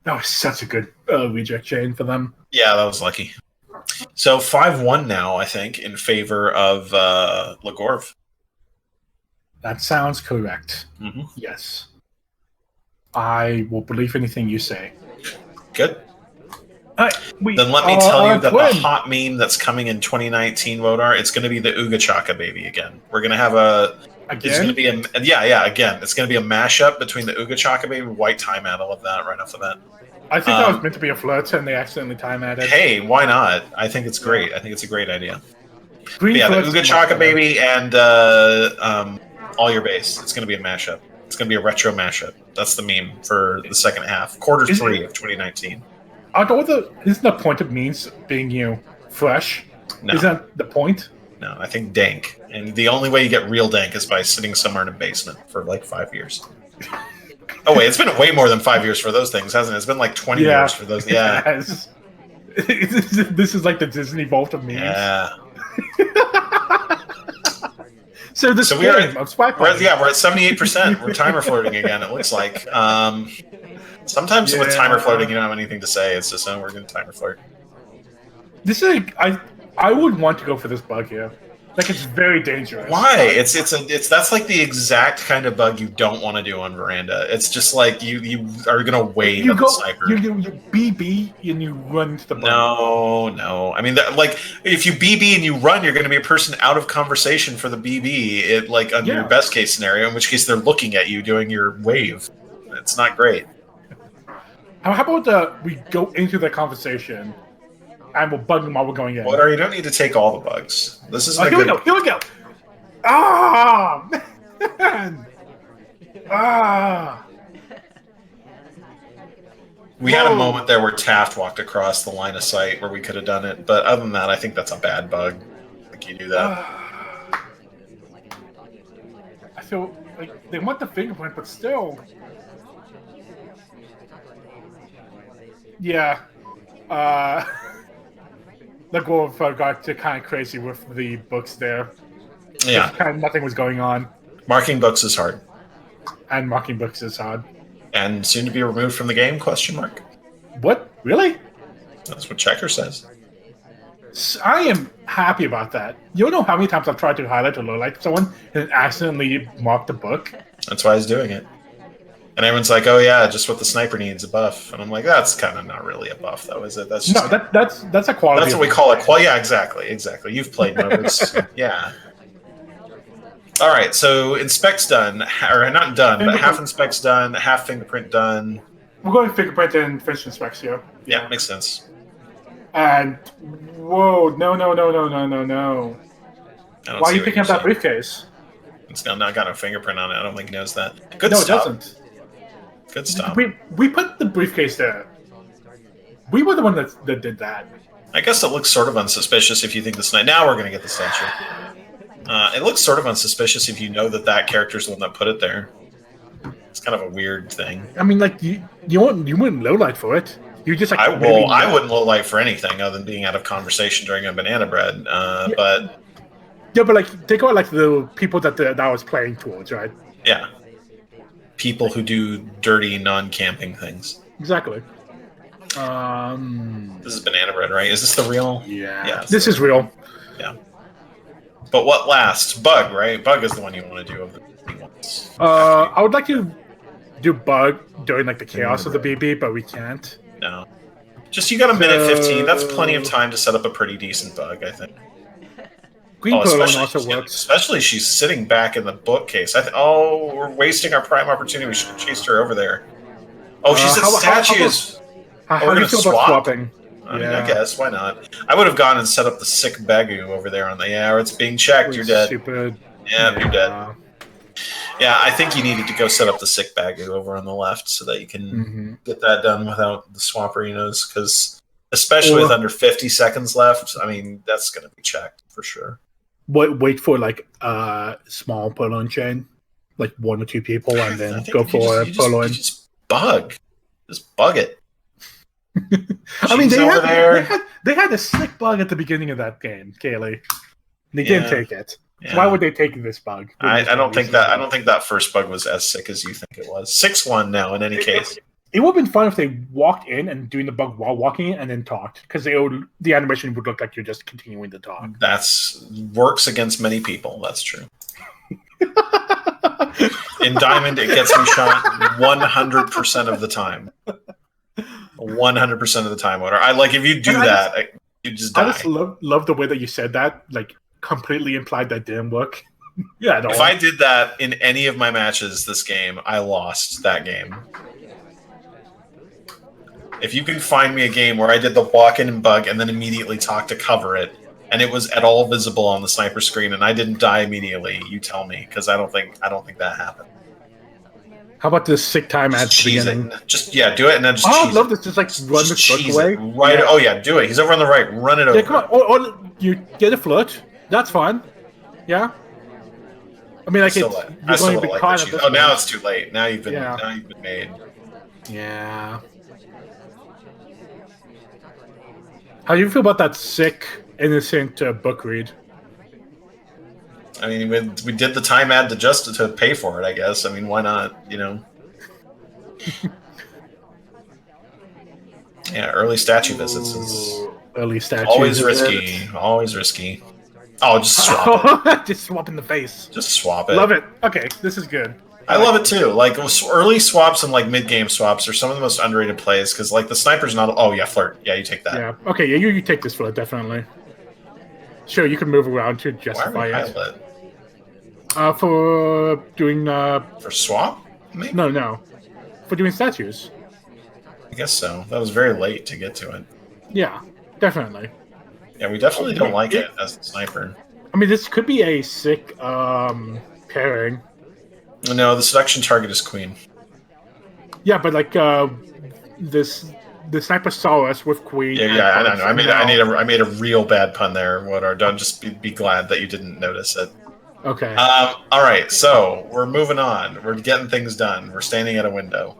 That was such a good reject chain for them. Yeah, that was lucky. So 5-1 now, I think, in favor of Legorve. That sounds correct. Mm-hmm. Yes. I will believe anything you say. Good. Then let me tell you that the hot meme that's coming in 2019, Wodar, it's going to be the Ooga Chaka baby again. We're going to have a... Again? It's going to be again. It's going to be a mashup between the Ooga Chaka baby and White Time Ad. I love that right off the bat. I think that was meant to be a flirt, and they accidentally time added. Hey, why not? I think it's great. I think it's a great idea. The Ooga Chaka baby and All Your Base. It's going to be a mashup. It's going to be a retro mashup. That's the meme for the second half, quarter 3 of 2019. Isn't the point of memes being fresh? No. Is that the point? No, I think dank. And the only way you get real dank is by sitting somewhere in a basement for like 5 years. Oh, wait, it's been way more than 5 years for those things, hasn't it? It's been like 20 years for those. Yeah. This is like the Disney Vault of memes. Yeah. So we're at 78%. We're timer flirting again, it looks like. Sometimes with timer flirting, you don't have anything to say. It's just, we're going to timer flirt. This is I would want to go for this bug here. Like, it's very dangerous. Why? That's like the exact kind of bug you don't want to do on Veranda. It's just like you are gonna wave at the sniper. You BB and you run into the bug. No. I mean, like if you BB and you run, you're going to be a person out of conversation for the BB. Under your best case scenario, in which case they're looking at you doing your wave. It's not great. How about we go into the conversation? And we'll bug them while we're going in. Whatever, you don't need to take all the bugs. This is here we go. Ah, man. We had a moment there where Taft walked across the line of sight where we could have done it, but other than that, I think that's a bad bug. think you do that. I feel like they want the fingerprint, but still. Yeah. Legorve got kind of crazy with the books there. Yeah. Kind of nothing was going on. Marking books is hard. And marking books is hard. And soon to be removed from the game, question mark. What? Really? That's what Checker says. I am happy about that. You don't know how many times I've tried to highlight or lowlight someone and accidentally mark the book. That's why he's doing it. And everyone's like, "Oh yeah, just what the sniper needs, a buff." And I'm like, "That's kind of not really a buff, though, is it? That's just that's a quality. That's what we call it. Yeah, exactly. You've played modes, yeah. All right, so inspect's done, or not done, but half inspect's done, half fingerprint done. We're going fingerprint and finish inspects here. Yeah, makes sense. And whoa, no! Why are you picking up that briefcase? It's not got no fingerprint on it. I don't think he knows that. Good stuff. No, it doesn't. Good stuff. We put the briefcase there. We were the one that did that. I guess it looks sort of unsuspicious if you think the sniper. Now we're going to get the statue. It looks sort of unsuspicious if you know that character's the one that put it there. It's kind of a weird thing. I mean, like you wouldn't lowlight for it. You just like I wouldn't lowlight for anything other than being out of conversation during a banana bread. But yeah, but like think about like the people that I was playing towards, right? Yeah, people who do dirty non-camping things. Exactly. This is banana bread, right? Is this the real? Yeah. This is real. Yeah. But what lasts? Bug, right? Bug is the one you want to do of the ones. I would like to do Bug during like the chaos of the BB, but we can't. No. Just you got a minute 15. That's plenty of time to set up a pretty decent Bug, I think. Green Purloin also works. Especially she's sitting back in the bookcase. We're wasting our prime opportunity. We should have chased her over there. Oh, she's at statues. How do you feel about swapping? I mean, I guess. Why not? I would have gone and set up the sick Bagu over there on the... Yeah, it's being checked. You're dead. Stupid. Yeah, you're dead. Yeah, I think you needed to go set up the sick Bagu over on the left so that you can get that done without the swapper, because especially with under 50 seconds left, I mean, that's going to be checked for sure. Wait for like a small purloin chain, like 1 or 2 people, and then go for a purloin. Just bug it. I mean, they had a sick bug at the beginning of that game, Kaylee. They didn't take it. Yeah. So why would they take this bug? I don't think that first bug was as sick as you think it was. 6-1 now. In any case, it would have been fun if they walked in and doing the bug while walking in and then talked, because the animation would look like you're just continuing to talk. That's works against many people. That's true. In Diamond, it gets me shot 100% of the time. 100% of the time, Oda. If you do that, you just die. I just love the way that you said that. Like, completely implied that didn't work. Yeah. If I did that in any of my matches this game, I lost that game. If you can find me a game where I did the walk-in and bug and then immediately talk to cover it, and it was at all visible on the sniper screen, and I didn't die immediately, you tell me, because I don't think that happened. How about this sick time at the beginning? Do it and then just I love this. Just like run the foot away. Right. Yeah. Oh yeah, do it. He's over on the right. Run it over. Yeah, come on. Or you get a flirt. That's fine. Yeah. I mean, like you're going to be caught at this. Oh, now it's too late. Now you've been made. Yeah. How do you feel about that sick, innocent book read? I mean, we did the time ad to pay for it, I guess. I mean, why not, Yeah, early statue visits is always risky. Always risky. Oh, just swap it. Just swap in the face. Just swap it. Love it. Okay, this is good. I love it too. Like early swaps and like mid-game swaps are some of the most underrated plays because like the sniper's not. Oh yeah, flirt. Yeah, you take that. Yeah. Okay. Yeah, you take this flirt definitely. Sure, you can move around to justify it. For doing for swap? Maybe? No. For doing statues. I guess so. That was very late to get to it. Yeah, definitely. Yeah, we definitely don't like it as a sniper. I mean, this could be a sick pairing. No, the seduction target is queen. Yeah, but like this the sniper saw us with queen. Yeah, I don't know. I made a real bad pun there. Don't just be glad that you didn't notice it. Okay. All right, so we're moving on. We're getting things done. We're standing at a window.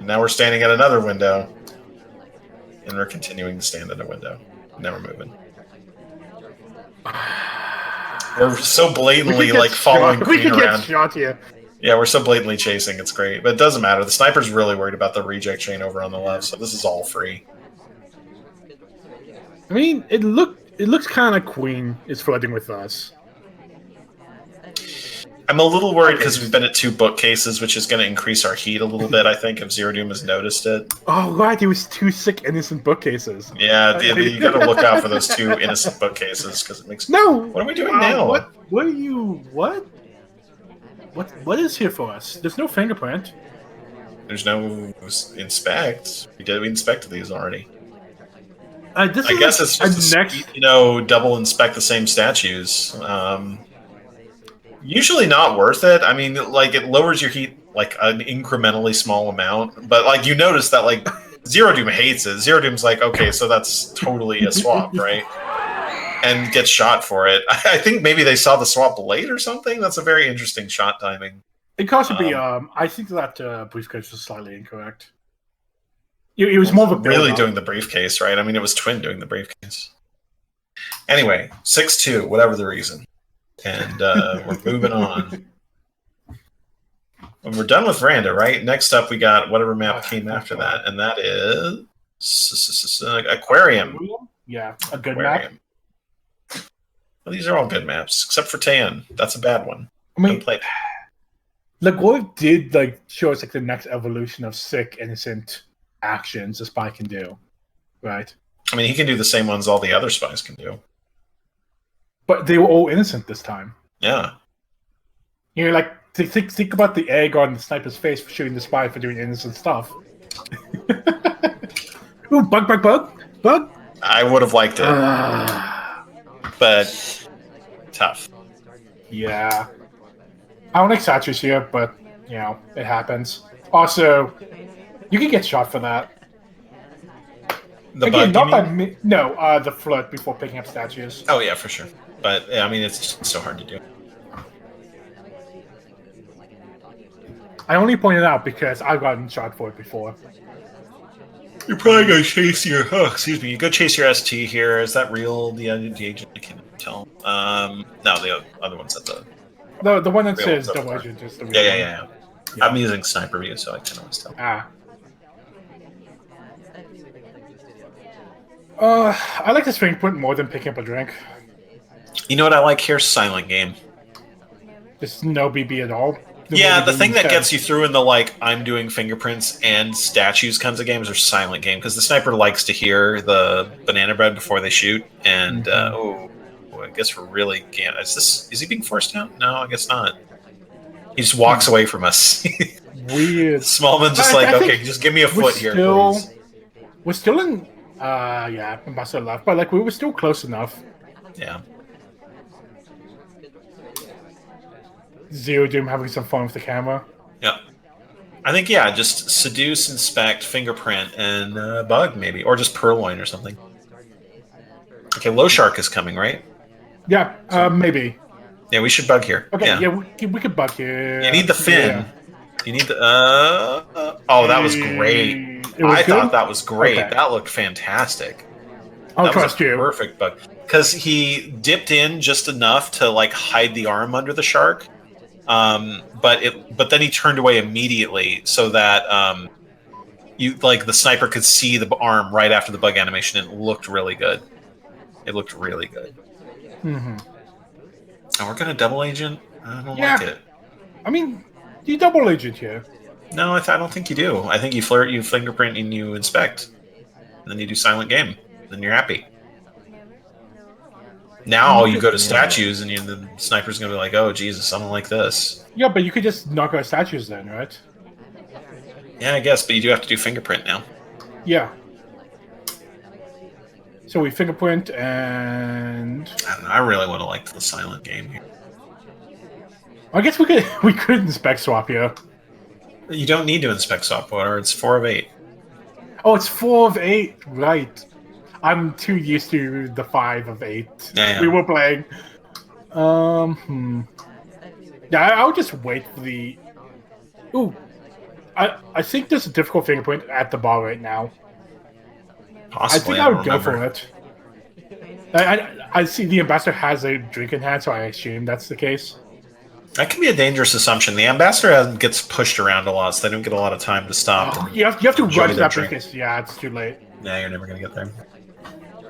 Now we're standing at another window, and we're continuing to stand at a window. Now we're moving. We're so blatantly following queen around. We could get shot here. Yeah, we're so blatantly chasing. It's great, but it doesn't matter. The sniper's really worried about the reject chain over on the left, so this is all free. I mean, it looks kind of queen is flirting with us. I'm a little worried because we've been at 2 bookcases, which is going to increase our heat a little bit, I think, if ZeroDoom has noticed it. Oh, right, it was 2 sick, innocent bookcases. Yeah, you got to look out for those 2 innocent bookcases, because it makes... No! What are we doing now? What are you... What? What is here for us? There's no fingerprint. There's no inspect. We inspected these already. I guess it's just double inspect the same statues. Usually not worth it. I mean, it lowers your heat an incrementally small amount, but you notice that ZeroDoom hates it. ZeroDoom's okay, so that's totally a swap, right? And gets shot for it. I think maybe they saw the swap late or something. That's a very interesting shot timing. It could also be. I think that briefcase was slightly incorrect. It was more of a really doing the briefcase, right? I mean, it was Twin doing the briefcase. Anyway, 6-2, whatever the reason. And we're moving on. And we're done with Veranda, right? Next up, we got whatever map came after that, and that is Aquarium. Yeah, a good map. Well, these are all good maps, except for Tan. That's a bad one. I mean, Legorve did show us the next evolution of sick, innocent actions a spy can do, right? I mean, he can do the same ones all the other spies can do. But they were all innocent this time. Yeah. Think about the egg on the sniper's face for shooting the spy for doing innocent stuff. Ooh, bug! I would have liked it. But tough. Yeah. I don't like statues here, but, it happens. Also, you can get shot for that. The bug, not by me. No, the flood before picking up statues. Oh, yeah, for sure. But, I mean, it's just so hard to do. I only pointed out because I've gotten shot for it before. You're probably going to chase your... Oh, excuse me. You go chase your ST here. Is that real? The agent? I can't tell. No, the other one's at the... The one that says double agent is the real one. Yeah. I'm using sniper view, so I can always tell. I like this fingerprint more than picking up a drink. You know what I like here? Silent game. There's no BB at all. The thing that gets you through in the I'm doing fingerprints and statues kinds of games are silent game, because the sniper likes to hear the banana bread before they shoot, and I guess we're really can't. Is he being forced out? No, I guess not. He just walks away from us. Weird. Smallman's just okay, just give me a foot here, please. We're still in Ambassador left, but we were still close enough. Yeah. ZeroDoom having some fun with the camera. Yeah. I think, just seduce, inspect, fingerprint, and bug, maybe. Or just purloin or something. Okay, Low Shark is coming, right? Yeah, maybe. Yeah, we should bug here. Okay, we could bug here. You need the fin. Yeah. You need the... oh, that was great. I thought that was great. Okay. That looked fantastic. I'll trust you. Perfect bug. Because he dipped in just enough to, hide the arm under the shark. But then he turned away immediately so that the sniper could see the arm right after the bug animation, and it looked really good. It looked really good. Mm-hmm. And we're gonna double agent. I don't like it. I mean, you double agent here. No, I don't think you do. I think you flirt, you fingerprint, and you inspect, and then you do silent game. Then you're happy. Now you go to statues, and the sniper's going to be like, oh, Jesus, I don't like this. Yeah, but you could just knock out statues then, right? Yeah, I guess, but you do have to do fingerprint now. Yeah. So we fingerprint and... I don't know, I really want to like the silent game here. I guess we could inspect swap here. You don't need to inspect software. It's 4 of 8. Oh, it's 4 of 8. Right. I'm too used to the 5 of 8. Yeah. We were playing. Yeah, I'll just wait for the. Ooh, I think there's a difficult fingerprint at the bar right now. Possibly. I think I would go for it. I see the ambassador has a drink in hand, so I assume that's the case. That can be a dangerous assumption. The ambassador gets pushed around a lot, so they don't get a lot of time to stop. Oh, you have to run to that briefcase. Yeah, it's too late. Yeah, you're never going to get there.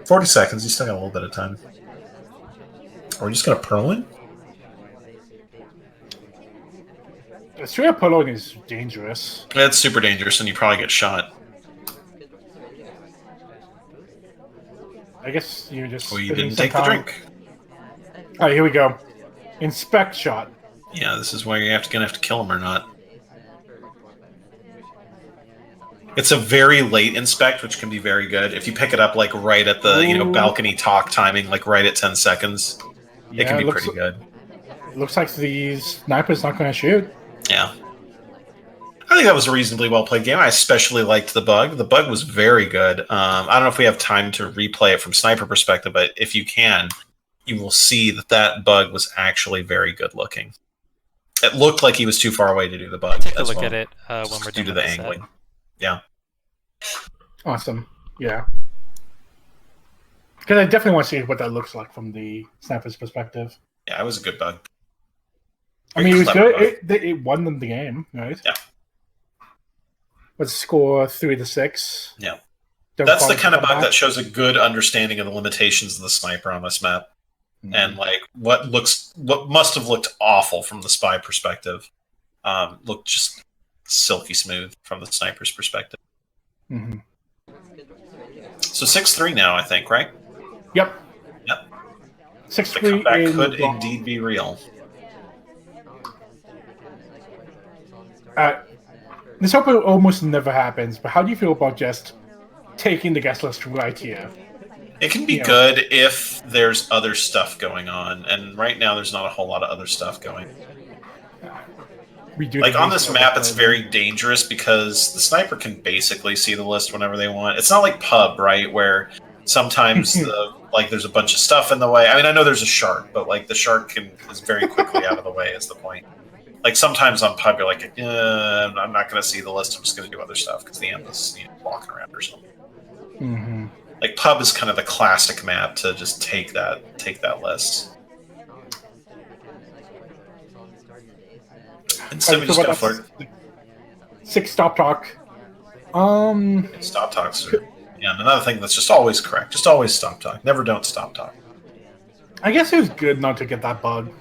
40 seconds. You still got a little bit of time. Are we just going to Purloin? Straight up Purloin is dangerous. It's super dangerous, and you probably get shot. I guess you just. Well, you didn't take the drink. All right, here we go. Inspect shot. Yeah, this is where you're going to have to kill him or not. It's a very late inspect, which can be very good. If you pick it up like right at the balcony talk timing, like right at 10 seconds, it can be pretty good. It looks like the sniper's not going to shoot. Yeah. I think that was a reasonably well played game. I especially liked the bug. The bug was very good. I don't know if we have time to replay it from sniper perspective, but if you can, you will see that bug was actually very good looking. It looked like he was too far away to do the bug. Take a look at it when we're done due to the angling. Set. Yeah. Awesome. Yeah. Because I definitely want to see what that looks like from the sniper's perspective. Yeah, it was a good bug. I mean, it was good. It won them the game, right? Yeah. What's the score? 3-6. Yeah. That's the kind of bug that shows a good understanding of the limitations of the sniper on this map. Mm-hmm. And like what must have looked awful from the spy perspective, looked just silky smooth from the sniper's perspective. Mm-hmm. So 6-3 now, I think, right? Yep. 6-3. The comeback could indeed be real. This hope almost never happens, but how do you feel about just taking the guest list right here? It can be good if there's other stuff going on, and right now there's not a whole lot of other stuff going. Like on this map, it's very dangerous because the sniper can basically see the list whenever they want. It's not like pub, right, where sometimes there's a bunch of stuff in the way. I mean, I know there's a shark, but like the shark is very quickly out of the way is the point. Like sometimes on pub, you're like, I'm not going to see the list. I'm just going to do other stuff because the amp is walking around or something. Mm-hmm. Like pub is kind of the classic map to just take that list. Instead, we just gotta flirt. 6 stop talk. Stop talks. Yeah, another thing that's just always correct. Just always stop talk. Never don't stop talk. I guess it was good not to get that bug.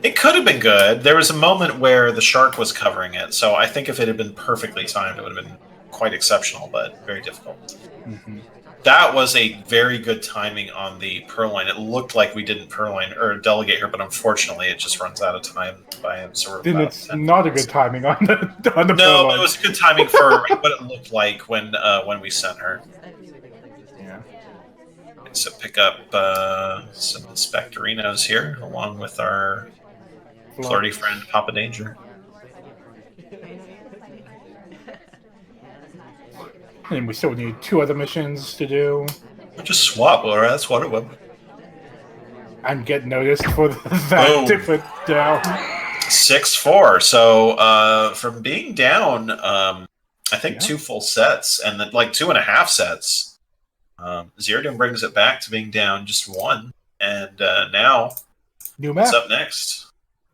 It could have been good. There was a moment where the shark was covering it, so I think if it had been perfectly timed, it would have been quite exceptional, but very difficult. Mm-hmm. That was a very good timing on the Purloin. It looked like we didn't Purloin or delegate her, but unfortunately, it just runs out of time by sort of. Then it's not a good timing on the Purloin. No, it was good timing for what it looked like when we sent her. Yeah. So pick up some Inspectorinos here, along with our flirty friend Papa Danger. And we still need 2 other missions to do. Just swap, or that's what it was. And get noticed for that different down. 6-4. So from being down, I think 2 full sets, and then like 2.5 sets, ZeroDoom brings it back to being down just 1. And now, new map. What's up next?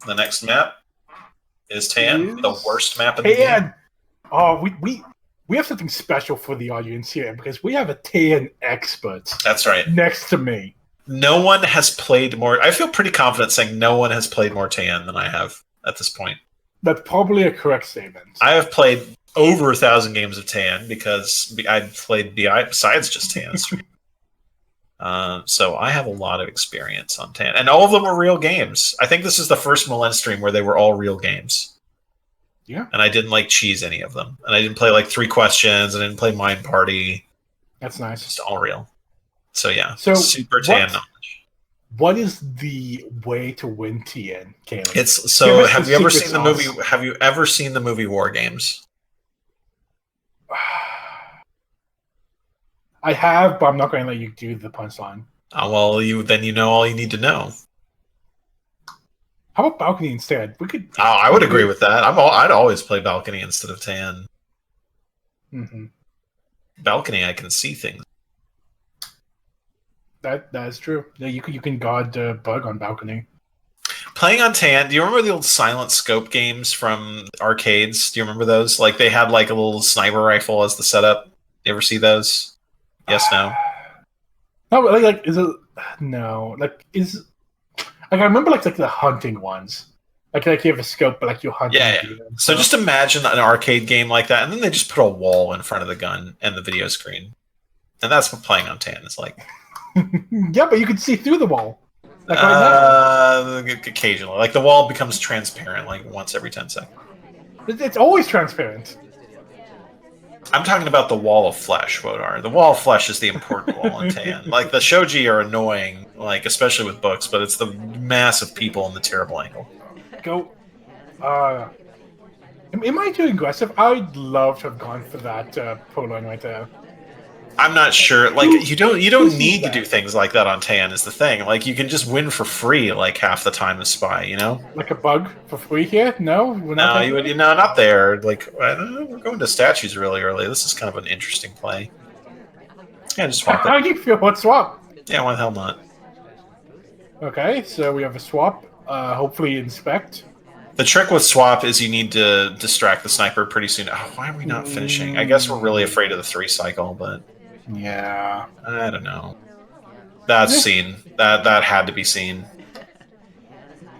The next map is Tan, the worst map in the game. Oh, we have something special for the audience here because we have a Tan expert. That's right. Next to me. No one has played more. I feel pretty confident saying no one has played more Tan than I have at this point. That's probably a correct statement. I have played over 1,000 games of Tan because I've played BI besides just Tan. So I have a lot of experience on Tan. And all of them were real games. I think this is the first Millennium stream where they were all real games. Yeah. And I didn't cheese any of them. And I didn't play 3 questions. I didn't play Mind Party. That's nice. Just all real. So yeah. So super Tan knowledge. what is the way to win TN, Caleb? It's so. Have you ever seen the movie? Have you ever seen the movie War Games? I have, but I'm not going to let you do the punchline. Well, then you know all you need to know. How about balcony instead? We could. I would agree with that. I'd always play balcony instead of tan. Mm-hmm. Balcony, I can see things. That is true. Yeah, you can guard the bug on balcony. Playing on tan. Do you remember the old silent scope games from arcades? Do you remember those? Like they had like a little sniper rifle as the setup. You ever see those? Yes, no. No, like is it? No, like is. Like I remember like the hunting ones. Like you have a scope, but like you're hunting. Yeah. So just imagine an arcade game like that, and then they just put a wall in front of the gun and the video screen, and that's what playing on tan is like. Yeah, but you can see through the wall. Like right now. Occasionally, like the wall becomes transparent, like once every 10 seconds. It's always transparent. I'm talking about the wall of flesh, Wodar. The wall of flesh is the important wall in tan. Like the shoji are annoying, like especially with books, but it's the mass of people and the terrible angle. Go. Am I too aggressive? I'd love to have gone for that polo right there. I'm not sure. Like you don't need to do things like that on tan. Is the thing. Like you can just win for free, like half the time as spy. You know. Like a bug for free here? No, we're not. No, you would. No, not there. Like I don't know, we're going to statues really early. This is kind of an interesting play. Yeah, just swap it. How do you feel about swap? Yeah, why the hell not? Okay, so we have a swap. Hopefully inspect. The trick with swap is you need to distract the sniper pretty soon. Oh, why are we not finishing? I guess we're really afraid of the 3 cycle, but yeah, I don't know. That's seen. That had to be seen.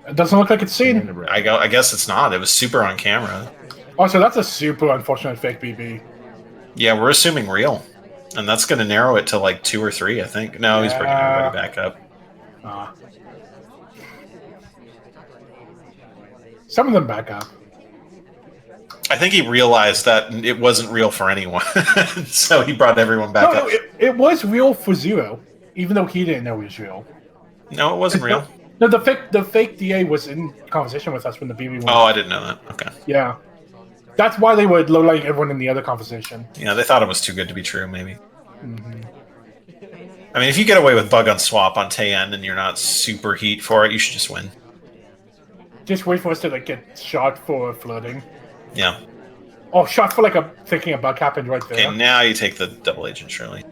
It doesn't look like it's seen. I guess it's not. It was super on camera. Oh, so that's a super unfortunate fake BB. Yeah, we're assuming real, and that's going to narrow it to like 2 or 3, I think. No, he's bringing everybody back up. Some of them back up. I think he realized that it wasn't real for anyone, so he brought everyone back up. It was real for Zero, even though he didn't know it was real. No, it wasn't real. No, the fake DA was in conversation with us when the BB went. Oh, I didn't know that. Okay. Yeah. That's why they would low-light everyone in the other conversation. Yeah, they thought it was too good to be true, maybe. Mm-hmm. I mean, if you get away with bug on swap on Tayen and you're not super heat for it, you should just win. Just wait for us to like get shot for floating. Yeah. Oh, shot for thinking a bug happened right there. Okay, now you take the double agent, surely.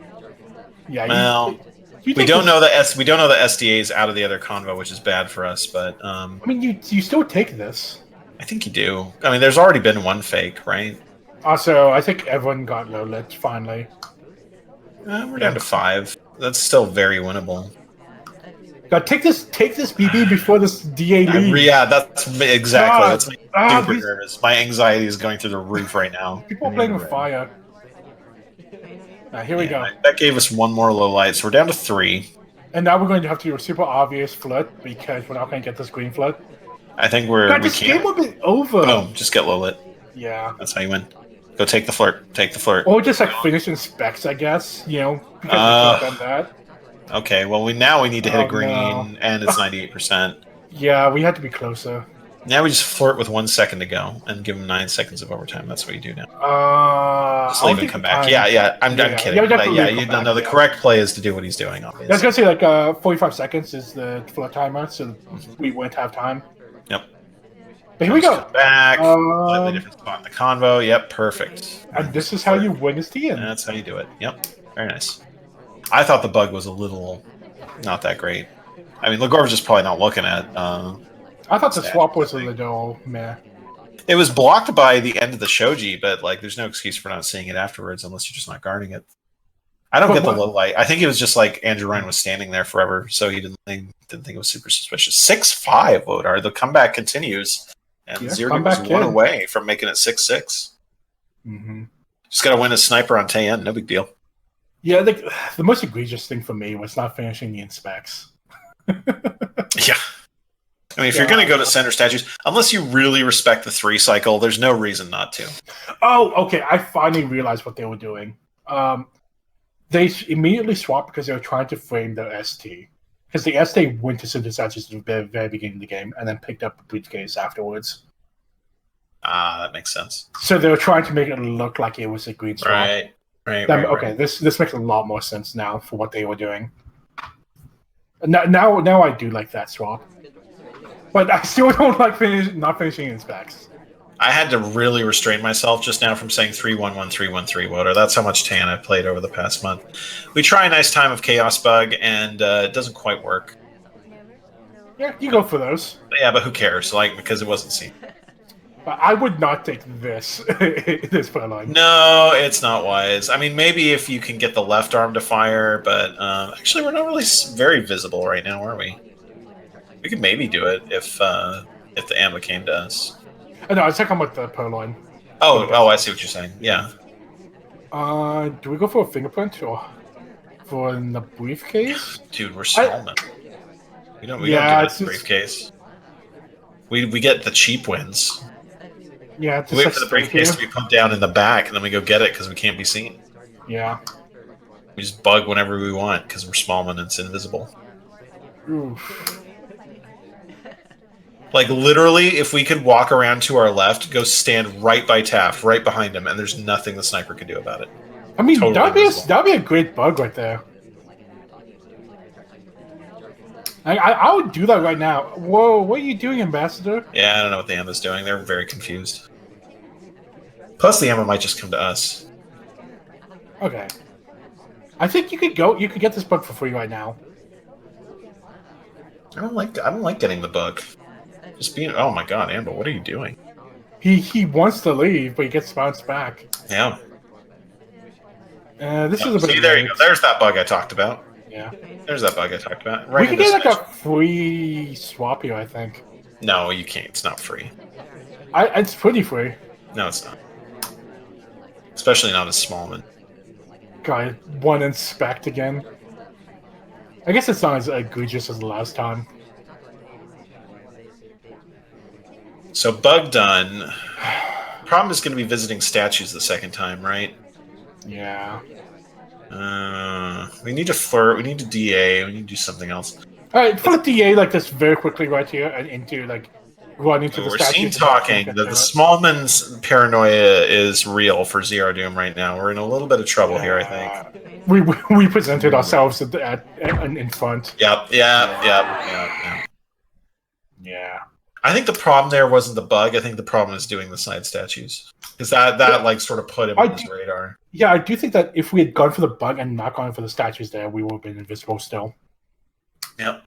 Yeah. Well, we don't know the SDA is out of the other convo, which is bad for us. But I mean, you still take this. I think you do. I mean, there's already been one fake, right? Also, I think everyone got low lit finally. We're down to 5. That's still very winnable. God, take this BB before this DA leaves. Yeah, that's exactly. That's super nervous. My anxiety is going through the roof right now. People are playing with fire. Here we go. That gave us one more low light, so we're down to 3. And now we're going to have to do a super obvious flood because we're not going to get this green flood. I think this game will be over. Boom, just get low lit. Yeah. That's how you win. Go take the flirt. Take the flirt. Or just finish in specs, I guess. You know, because we've done that. Okay, well, we need to hit a green, and it's 98%. Yeah, we had to be closer. Now we just flirt with 1 second to go and give him 9 seconds of overtime. That's what you do now. Just leave and come back. Yeah, I'm kidding. No, the correct play is to do what he's doing, obviously. I was going to say, 45 seconds is the flood timer, so we won't have time. Yep. But here we go. Back. Slightly different spot in the convo. Yep, perfect. And this is how you win this TN. That's how you do it. Yep. Very nice. I thought the bug was a little not that great. I mean, Legorve was just probably not looking at. I thought the swap was a little meh. It was blocked by the end of the shoji, but there's no excuse for not seeing it afterwards unless you're just not guarding it. I don't get the low light. I think it was just Andrew Ryan was standing there forever, so he didn't think it was super suspicious. 6-5, Wodar. The comeback continues, and ZeroDoom is 1 away from making it 6-6. Mm-hmm. Just got to win a sniper on Tayen. No big deal. Yeah, the most egregious thing for me was not finishing the inspects. Yeah. I mean, if you're going to go to center statues, unless you really respect the 3 cycle, there's no reason not to. Oh, okay. I finally realized what they were doing. They immediately swapped because they were trying to frame their ST. Because the ST went to synthesizers at the very beginning of the game and then picked up a briefcase afterwards. That makes sense. So they were trying to make it look like it was a green swap. Right. Okay, this makes a lot more sense now for what they were doing. Now I do like that swap. But I still don't like not finishing in specs. I had to really restrain myself just now from saying 3-1-1-3-1-3 Woder. That's how much Tan I've played over the past month. We try a nice time of Chaos Bug, and it doesn't quite work. Yeah, you go for those. Yeah, but who cares? Because it wasn't seen. But I would not take this Furline. No, it's not wise. I mean, maybe if you can get the left arm to fire, but actually we're not really very visible right now, are we? We could maybe do it if the ammo came to us. No, I was talking about the Purloin. Oh, I see what you're saying. Yeah. Do we go for a fingerprint or for the briefcase? Dude, we're Smallman. We don't get a briefcase. We get the cheap wins. Yeah, we wait for the briefcase to be put down in the back, and then we go get it because we can't be seen. Yeah. We just bug whenever we want because we're Smallman and it's invisible. Oof. Like, literally, if we could walk around to our left, go stand right by Taft, right behind him, and there's nothing the sniper could do about it. I mean, totally that'd be a great bug right there. I would do that right now. Whoa, what are you doing, Ambassador? Yeah, I don't know what the ammo's doing. They're very confused. Plus, the ammo might just come to us. Okay. I think you could go. You could get this bug for free right now. I don't like getting the bug. Just being. Oh my God, Amber, what are you doing? He wants to leave, but he gets bounced back. Yeah. This is a bit. See, there you go. There's that bug I talked about. Yeah. There's that bug I talked about. Right. We could get like a free swap here, I think. No, you can't. It's not free. It's pretty free. No, it's not. Especially not as Smallman. God, one inspect again. I guess it's not as egregious as the last time. So bug done. Problem is going to be visiting statues the second time, right? Yeah. We need to flirt. We need to DA. We need to do something else. All right, flirt DA like this very quickly right here and into like run into the statue. We're talking. The Smallman's paranoia is real for ZeroDoom right now. We're in a little bit of trouble here, I think. We presented ourselves in front. Yep. Yeah. I think the problem there wasn't the bug. I think the problem is doing the side statues because that like sort of put him on his radar. Yeah, I do think that if we had gone for the bug and not gone for the statues there, we would have been invisible still. Yep.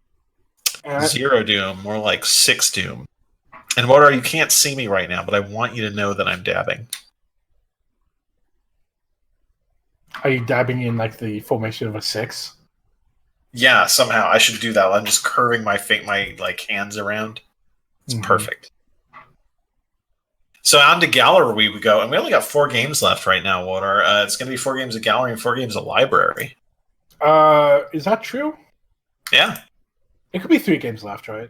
ZeroDoom, more like 6 Doom. And Motor, you can't see me right now, but I want you to know that I'm dabbing. Are you dabbing in like the formation of a 6? Yeah, somehow I should do that. I'm just curving my like hands around. It's perfect. So on to gallery we go, and we only got 4 games left right now, Water. It's going to be 4 games of gallery and 4 games of library. Is that true? Yeah. It could be 3 games left, right?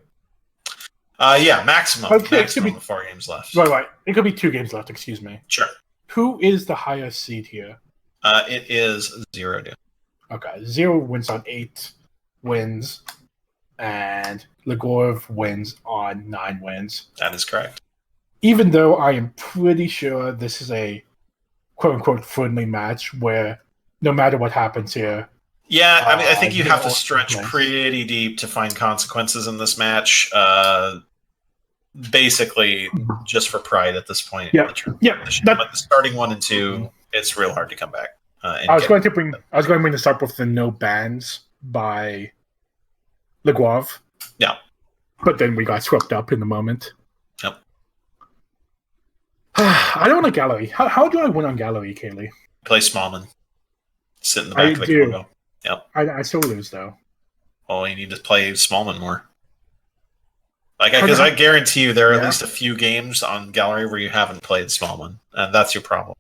Yeah, maximum. Okay, maximum of 4 games left. Right. It could be 2 games left, excuse me. Sure. Who is the highest seed here? It is ZeroDoom. Okay, 0 wins on 8 wins, and Legorve wins on 9 wins. That is correct. Even though I am pretty sure this is a quote-unquote friendly match where no matter what happens here... Yeah, I mean, I think you have to stretch pretty deep to find consequences in this match. Basically, just for pride at this point. Yeah. But the starting 1 and 2, it's real hard to come back. I was going to bring this up with the no bans by Legorve. Yeah. But then we got swept up in the moment. Yep. I don't want a gallery. How do I win on gallery, Kaylee? Play Smallman. Sit in the back of the combo. Yep. I still lose, though. Well, you need to play Smallman more. Because I guarantee you there are at least a few games on gallery where you haven't played Smallman, and that's your problem.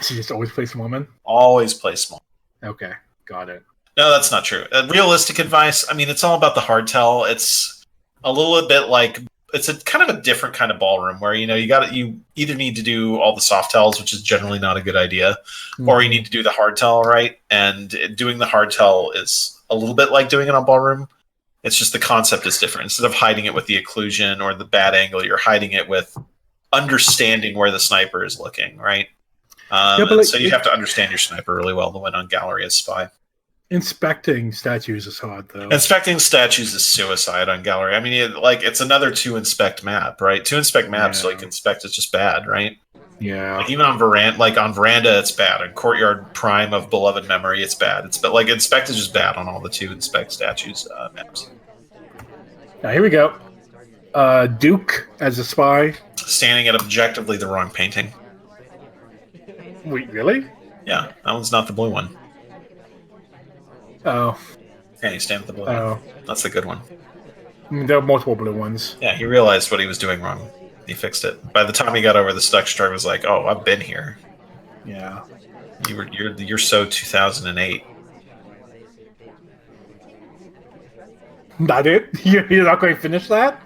So you just always play Smallman? Always play Smallman. Okay, got it. No, that's not true. Realistic advice, I mean, it's all about the hardtail. It's a little bit like, it's a kind of a different kind of ballroom where, you either need to do all the soft tells, which is generally not a good idea, or you need to do the hardtail, right? And doing the hardtail is a little bit like doing it on ballroom, It's just the concept is different. Instead of hiding it with the occlusion or the bad angle, you're hiding it with understanding where the sniper is looking, right? So you have to understand your sniper really well to win on gallery as spy. Inspecting statues is hard, though. Inspecting statues is suicide on gallery. I mean, it's another 2-inspect map, right? 2-inspect maps, inspect is just bad, right? Yeah. Like even on Veranda, it's bad. On Courtyard Prime of Beloved Memory, it's bad. But inspect is just bad on all the 2-inspect statues maps. Now here we go. Duke as a spy. Standing at objectively the wrong painting. Wait, really? Yeah, that one's not the blue one. Oh. Yeah, you stand with the blue one. That's the good one. I mean, there are multiple blue ones. Yeah, he realized what he was doing wrong. He fixed it. By the time he got over the stuck strike, was like, "Oh, I've been here." Yeah. You're so 2008. Not it? You're not going to finish that?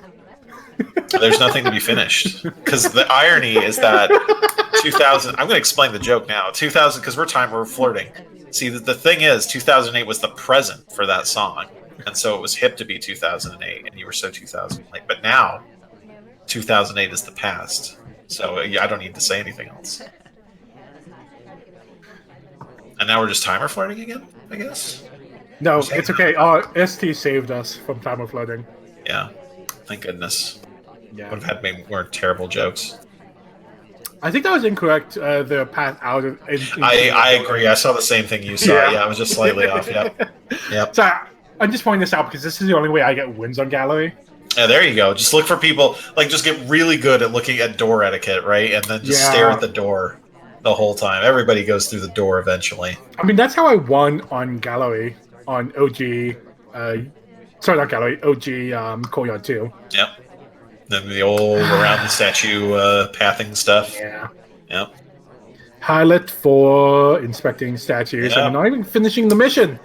There's nothing to be finished because the irony is that 2000. I'm going to explain the joke now. 2000 because we're flirting. See, the thing is, 2008 was the present for that song, and so it was hip to be 2008, and you were so 2008. But now, 2008 is the past, so I don't need to say anything else. And now we're just timer flirting again, I guess. No, it's okay. ST saved us from timer flooding. Yeah, thank goodness. Yeah. Would have had more terrible jokes. I think that was incorrect. The path out of. I agree. I saw the same thing you saw. Yeah, I was just slightly off. Yep. So I'm just pointing this out because this is the only way I get wins on gallery. Yeah, there you go. Just look for people. Just get really good at looking at door etiquette, right? And then just stare at the door the whole time. Everybody goes through the door eventually. I mean, that's how I won on gallery on OG. Sorry, not gallery. OG Courtyard 2. Yep. Then the old around the statue pathing stuff. Yeah. Yep. Pilot for inspecting statues and not even finishing the mission.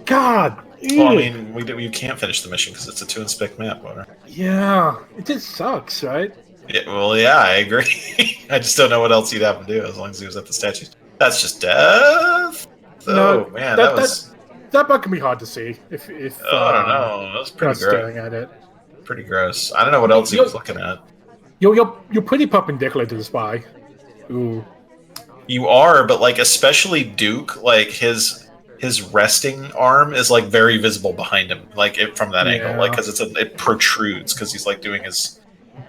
God. Well, I mean, we can't finish the mission because it's a 2-inspect map. Yeah. It just sucks, right? Yeah, well, yeah, I agree. I just don't know what else he'd have to do as long as he was at the statues. That's just death. Oh, man, that bug can be hard to see. If I don't know. That was pretty gross. Staring at it. Pretty gross. I don't know what else he was looking at. You're pretty perpendicular to the spy. Ooh. You are, but especially Duke, his resting arm is very visible behind him, from that angle, because it protrudes because he's doing his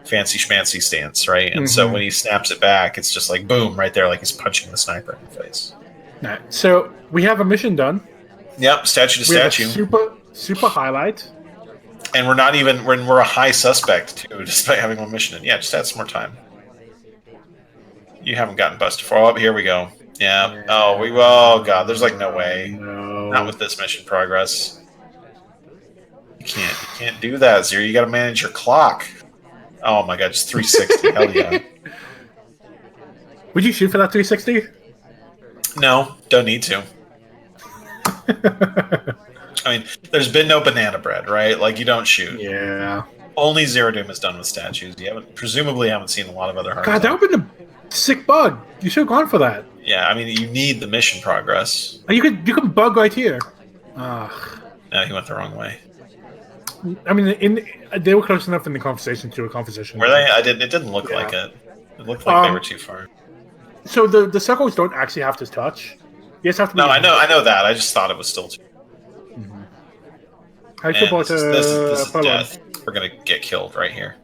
fancy schmancy stance, right? And so when he snaps it back, it's just boom, right there, he's punching the sniper in the face. Right. So we have a mission done. Yep, statue to statue. Super highlight. And we're a high suspect too, despite having one mission in. Yeah, just add some more time. You haven't gotten busted for. Oh, here we go. Yeah. Oh god, there's no way. No. Not with this mission progress. You can't do that, Zero. You got to manage your clock. Oh my god, just 360. Hell yeah. Would you shoot for that 360? No, don't need to. I mean, there's been no banana bread, right? You don't shoot. Yeah. Only ZeroDoom is done with statues. You presumably haven't seen a lot of other hard. God, that would have been a sick bug. You should have gone for that. Yeah, I mean, you need the mission progress. You can bug right here. No, he went the wrong way. I mean, they were close enough in the conversation to a conversation. Were they? It didn't look like it. It looked like they were too far. So the circles don't actually have to touch. You just have to. No, I know that. I just thought it was still too. This is death. We're gonna get killed right here.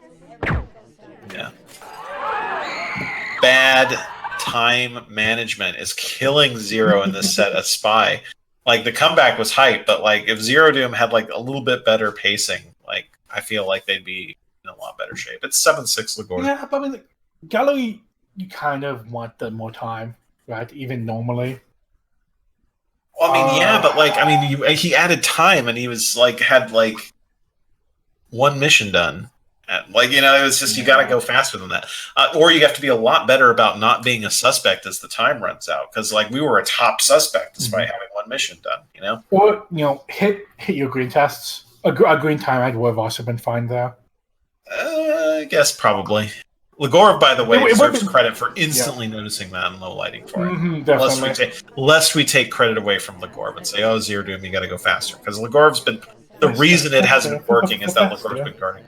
Yeah. Bad time management is killing Zero in this set as spy. The comeback was hype, but if ZeroDoom had a little bit better pacing, I feel they'd be in a lot better shape. It's 7-6 Legorve. Yeah, but I mean, gallery, you kind of want the more time, right? Even normally. Well, I mean, yeah, but he added time, and he was had one mission done. It was just you got to go faster than that, or you have to be a lot better about not being a suspect as the time runs out. Because we were a top suspect despite having one mission done. Or hit your green tests. A green time would have also been fine there. I guess probably. Legorve, by the way, deserves credit for instantly noticing that in low lighting for it. Lest we take credit away from Legorve and say, "Oh, ZeroDoom, you got to go faster," because Legorve's been The reason it hasn't been working is that Legorve's been guarding.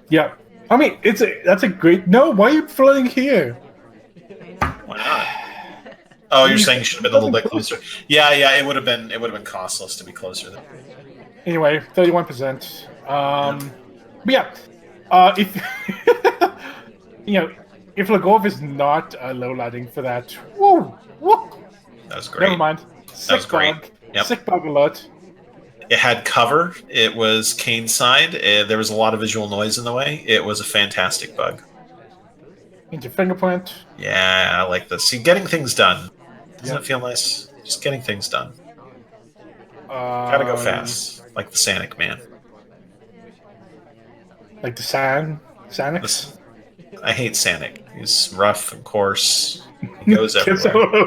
Yeah. I mean, that's a great... No, why are you flooding here? Why not? Oh, you're saying you should have been a little bit closer. Yeah, it would have been costless to be closer. Anyway, 31%. But yeah, if if Legorve is not low lighting for that, woo. That was great. Never mind. Sick bug. Yep. Sick bug alert. It had cover. It was cane side. There was a lot of visual noise in the way. It was a fantastic bug. Into fingerprint. Yeah, I like this. See, getting things done. Doesn't it feel nice? Just getting things done. Gotta go fast, like the Sanic man. Like the Sanic? I hate Sanic. He's rough and coarse. He goes everywhere.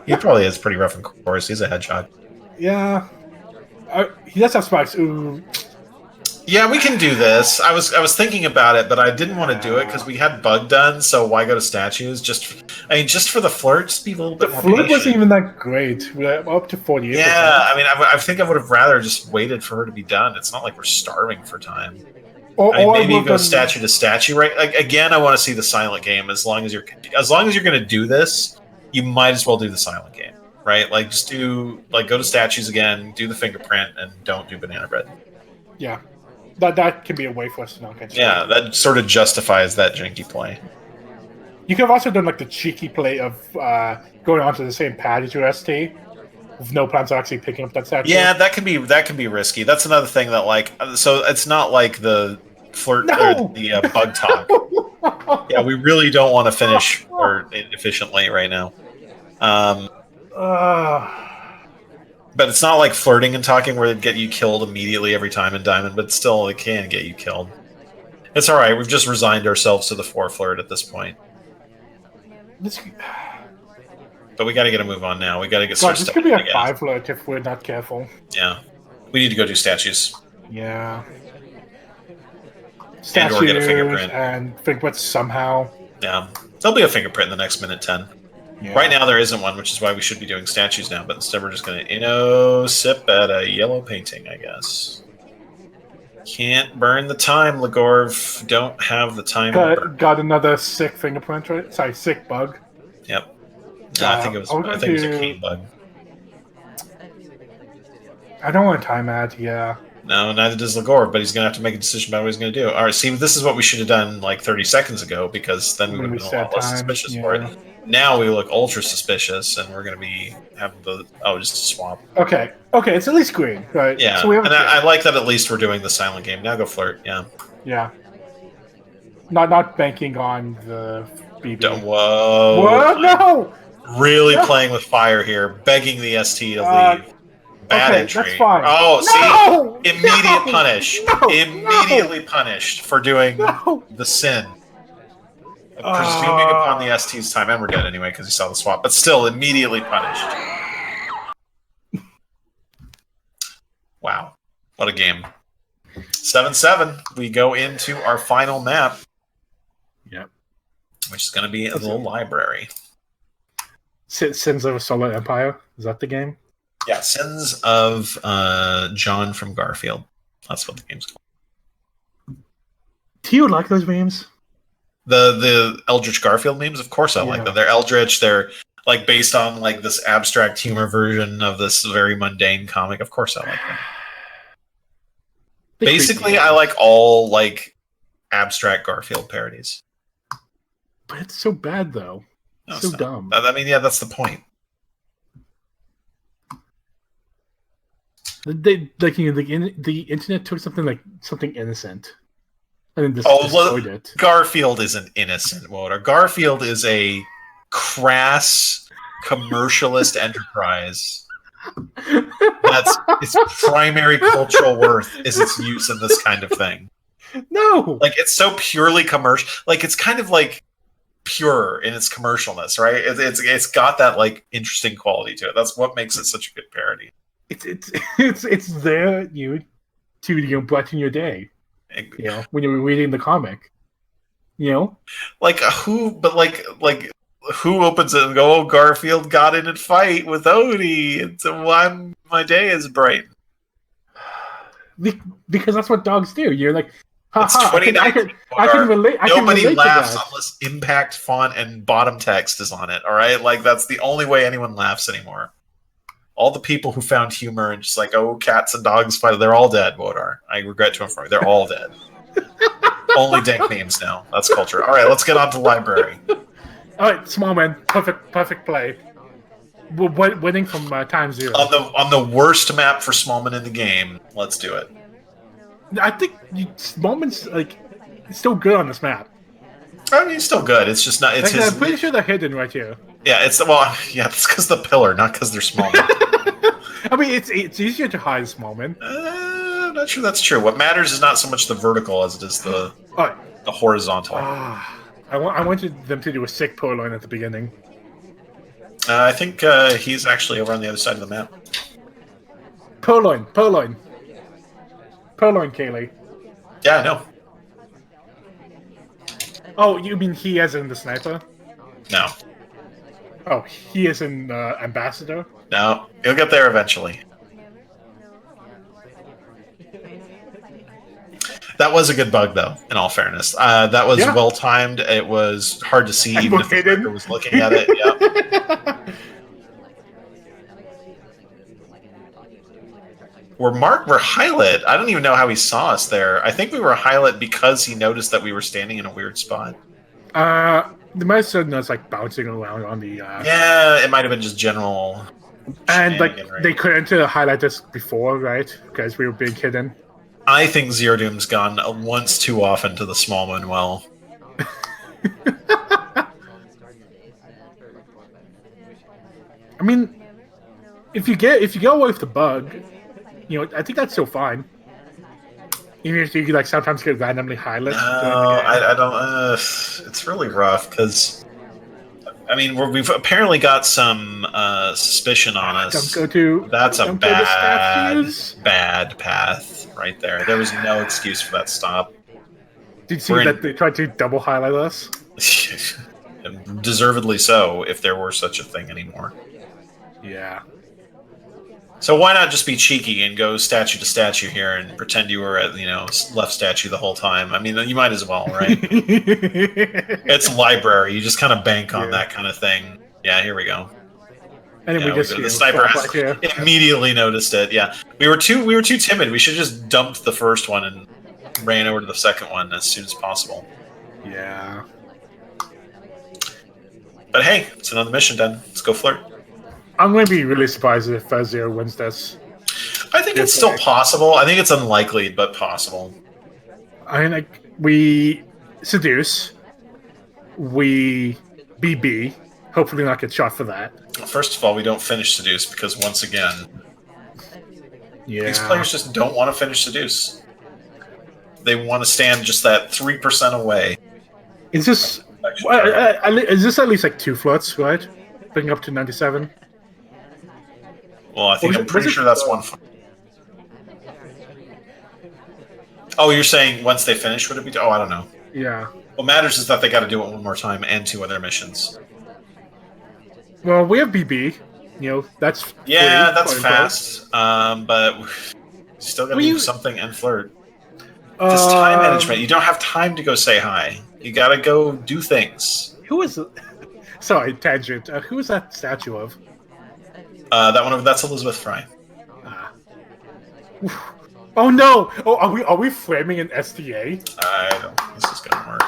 He probably is pretty rough and coarse. He's a hedgehog. Yeah. He does have spikes. Ooh. Yeah, we can do this. I was thinking about it, but I didn't want to do it because we had bug done. So why go to statues? Just for the flirt, just be a little bit more patient. The flirt wasn't even that great. We're up to 48%. Yeah, I mean, I think I would have rather just waited for her to be done. It's not like we're starving for time. Maybe go statue to statue, right? Like, again, I want to see the silent game. As long as you're going to do this, you might as well do the silent game, right? Like, just go to statues again, do the fingerprint, and don't do banana bread. Yeah. That can be a way for us to not get started. Yeah, that sort of justifies that janky play. You could have also done like the cheeky play of going onto the same pad as your ST with no plans of actually picking up that statue. Yeah, that can be risky. That's another thing that so it's not like the flirt or the bug talk. Yeah, we really don't want to finish efficiently right now. But it's not like flirting and talking where it'd get you killed immediately every time in Diamond, but still it can get you killed. It's alright, we've just resigned ourselves to the 4 flirt at this point. But we gotta get a move on now. We gotta get started. This could be a 5 flirt if we're not careful. Yeah. We need to go do statues. Yeah. Statues and/or get a fingerprint. And fingerprints somehow. Yeah. There'll be a fingerprint in the next minute 10. Yeah. Right now there isn't one, which is why we should be doing statues now, but instead we're just going to, sip at a yellow painting, I guess. Can't burn the time, Legorve. Don't have the time to burn. Got another sick fingerprint, right? Sorry, sick bug. Yep. No, I think it was a cane bug. I don't want to time add, yeah. No, neither does Legorve, but he's going to have to make a decision about what he's going to do. All right, see, this is what we should have done like 30 seconds ago, because then we would have been a lot less suspicious for it. Now we look ultra suspicious, and we're going to be having just a swap. Okay, it's at least green, right? Yeah, so I like that at least we're doing the silent game. Now go flirt, yeah. Yeah. Not banking on the BB. Whoa. What? No! Really playing with fire here, begging the ST to leave. Bad entry. That's fine. Oh, see? Immediate punish. Immediately punished for doing the sin. Presuming upon the ST's time, and we're dead anyway because he saw the swap, but still immediately punished. Wow. What a game. 7-7. We go into our final map. Yep. Which is going to be a little library. Sins of a Solar Empire? Is that the game? Yeah, Sins of John from Garfield. That's what the game's called. Do you like those memes? The Eldritch Garfield memes? Of course I like them. They're Eldritch. They're like based on like this abstract humor version of this very mundane comic. Of course I like them. Basically, I like all like abstract Garfield parodies. But it's so bad though. No, so dumb. I mean, yeah, that's the point. The internet took something innocent, and then destroyed it. Garfield isn't innocent, Woder. Garfield is a crass commercialist enterprise. That's its primary cultural worth is its use in this kind of thing. No, like it's so purely commercial. Like it's kind of like pure in its commercialness, right? It's got that like interesting quality to it. That's what makes it such a good parody. It's there to brighten your day. When you're reading the comic, like who? But like who opens it and go, "Oh, Garfield got in a fight with Odie, and so my day is bright." Because that's what dogs do. You're like, it's haha, I can relate. Nobody laughs to that. unless impact font and bottom text is on it. All right, like that's the only way anyone laughs anymore. All the people who found humor and just like, oh, cats and dogs fight, they're all dead, Wodar. I regret to inform you, they're all dead. Only dank memes now. That's culture. All right, let's get on to library. All right, small man, perfect play. Winning from time 0 on the worst map for Smallman in the game. Let's do it. I think Smallman's like still good on this map. I mean, he's still good. It's just not. It's like, I'm pretty sure they're hidden right here. Yeah, it's because the pillar, not because they're Smallman. I mean, it's easier to hide Smallman. I'm not sure that's true. What matters is not so much the vertical as it is the horizontal. I wanted them to do a sick purloin at the beginning. I think he's actually over on the other side of the map. Purloin, Kaylee. Yeah, I know. Oh, you mean he as in the sniper? No. Oh, he is in ambassador? No, he'll get there eventually. That was a good bug, though, in all fairness. That was well-timed. It was hard to see even if the player was looking at it. Yeah. We're highlit. I don't even know how he saw us there. I think we were highlit because he noticed that we were standing in a weird spot. The most sudden was like bouncing around on the. Yeah, it might have been just general. And like they couldn't highlight this before, right? Because we were being hidden. I think ZeroDoom's gone once too often to the small moon well. I mean, if you go away with the bug, you know, I think that's still fine. Even if you like sometimes get randomly highlighted. No, I don't. It's really rough because, I mean, we've apparently got some suspicion on us. That's a bad path right there. There was no excuse for that stop. Did you see that they tried to double highlight us? Deservedly so, if there were such a thing anymore. Yeah. So why not just be cheeky and go statue to statue here and pretend you were at, left statue the whole time? I mean, you might as well, right? It's a library. You just kind of bank on that kind of thing. Yeah, here we go. And then the sniper immediately noticed it. Yeah, we were too timid. We should have just dumped the first one and ran over to the second one as soon as possible. Yeah. But hey, it's another mission done. Let's go flirt. I'm going to be really surprised if Zero wins this. I think it's still possible. I think it's unlikely, but possible. I mean, like, we seduce. We BB. Hopefully not get shot for that. Well, first of all, we don't finish seduce because, once again, these players just don't want to finish seduce. They want to stand just that 3% away. Is this at least like 2 floats, right? Bringing up to 97? Well, I'm pretty sure that's 1. Oh, you're saying once they finish, would it be? Oh, I don't know. Yeah. What matters is that they got to do it one more time and 2 other missions. Well, we have BB. That's that's fast. But still got to do something and flirt. This time management. You don't have time to go say hi. You got to go do things. Who is? Sorry, tangent. Who is that statue of? That one. That's Elizabeth Fry. Oh no! Oh, are we framing an STA? I don't think this is gonna work.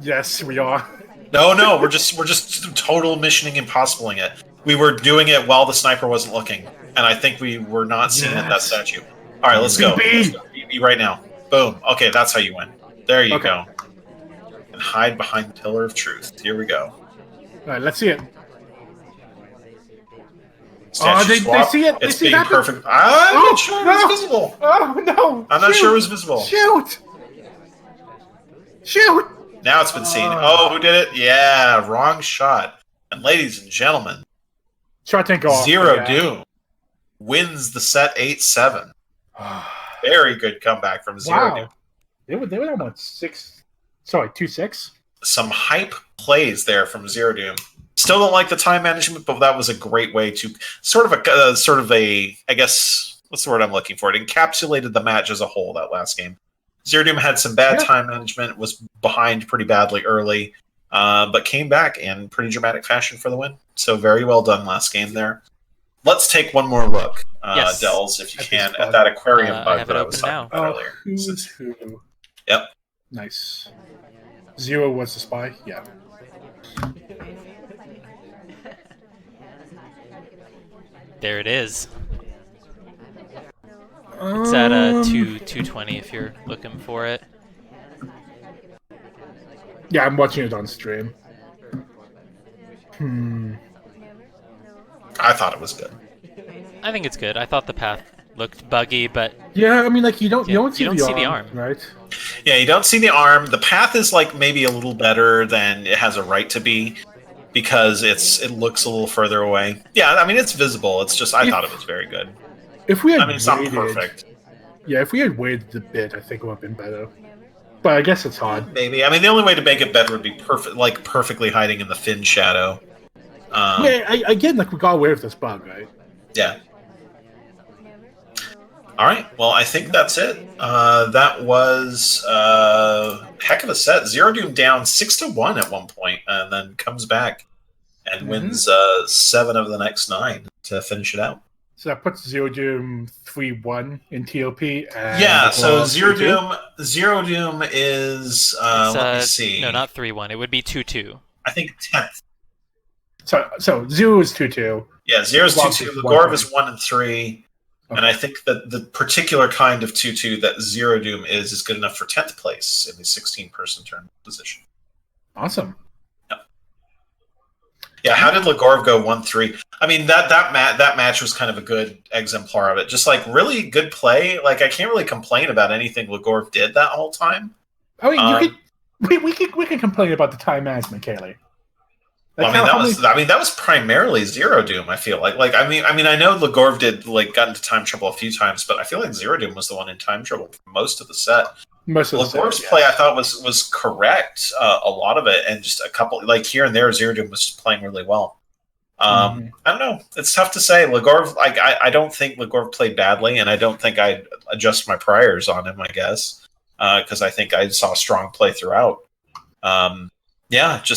Yes, we are. No, we're just total missioning impossibling it. We were doing it while the sniper wasn't looking, and I think we were not seeing that statue. All right, let's go. BB right now. Boom. Okay, that's how you win. There you go. And hide behind the pillar of truth. Here we go. All right, let's see it. They see it. It's being perfect. I'm not sure it was visible. Oh no! I'm not sure it was visible. Shoot! Now it's been seen. Oh, who did it? Yeah, wrong shot. And ladies and gentlemen, shot tank off. ZeroDoom wins the set 8-7. Very good comeback from ZeroDoom. They were on 6. Sorry, 2-6. some hype plays there from ZeroDoom. Still don't like the time management, but that was a great way to sort of a I guess, what's the word I'm looking for? It encapsulated the match as a whole, that last game. ZeroDoom had some bad time management, was behind pretty badly early, but came back in pretty dramatic fashion for the win. So very well done last game there. Let's take one more look, Dells, if you can, at that aquarium bug that I was talking about earlier. Who's who? Yep. Nice. Zero was the spy? Yeah. There it is. It's at 220 if you're looking for it. Yeah, I'm watching it on stream. I thought it was good. I think it's good. I thought the path looked buggy, but yeah, I mean, like you don't see the arm, right? Yeah, you don't see the arm. The path is like maybe a little better than it has a right to be because it looks a little further away. Yeah, I mean it's visible. It's just I thought it was very good. If we had, it's not perfect. Yeah, if we had waited a bit, I think it would have been better. But I guess it's hard. Maybe. I mean, the only way to make it better would be perfectly hiding in the fin shadow. Again, like we got away with this bug, right? Yeah. All right. Well, I think that's it. That was heck of a set. ZeroDoom down 6-1 at one point, and then comes back and wins 7 of the next 9 to finish it out. So that puts ZeroDoom 3-1 in TOP. And yeah. So ZeroDoom is let me see. No, not 3-1. It would be 2-2. I think 10th. So 0 is 2-2. Yeah, 0 is 2-2. Legorve is 1-3. Okay. And I think that the particular kind of 2-2 that ZeroDoom is good enough for 10th place in the 16-person tournament position. Awesome. Yeah, how did Legorve go 1-3? I mean, that match was kind of a good exemplar of it. Just like really good play. Like I can't really complain about anything Legorve did that whole time. I mean, we can complain about the time management, Kaylee. Like that was primarily ZeroDoom. I feel like I mean I know Legorve did got into time trouble a few times, but I feel like ZeroDoom was the one in time trouble for most of the set. Legorve's play I thought was correct, a lot of it, and just a couple here and there ZeroDoom was playing really well. I don't know. It's tough to say. Legorve, I don't think Legorve played badly, and I don't think I'd adjust my priors on him. I guess because I think I saw strong play throughout. Yeah, it's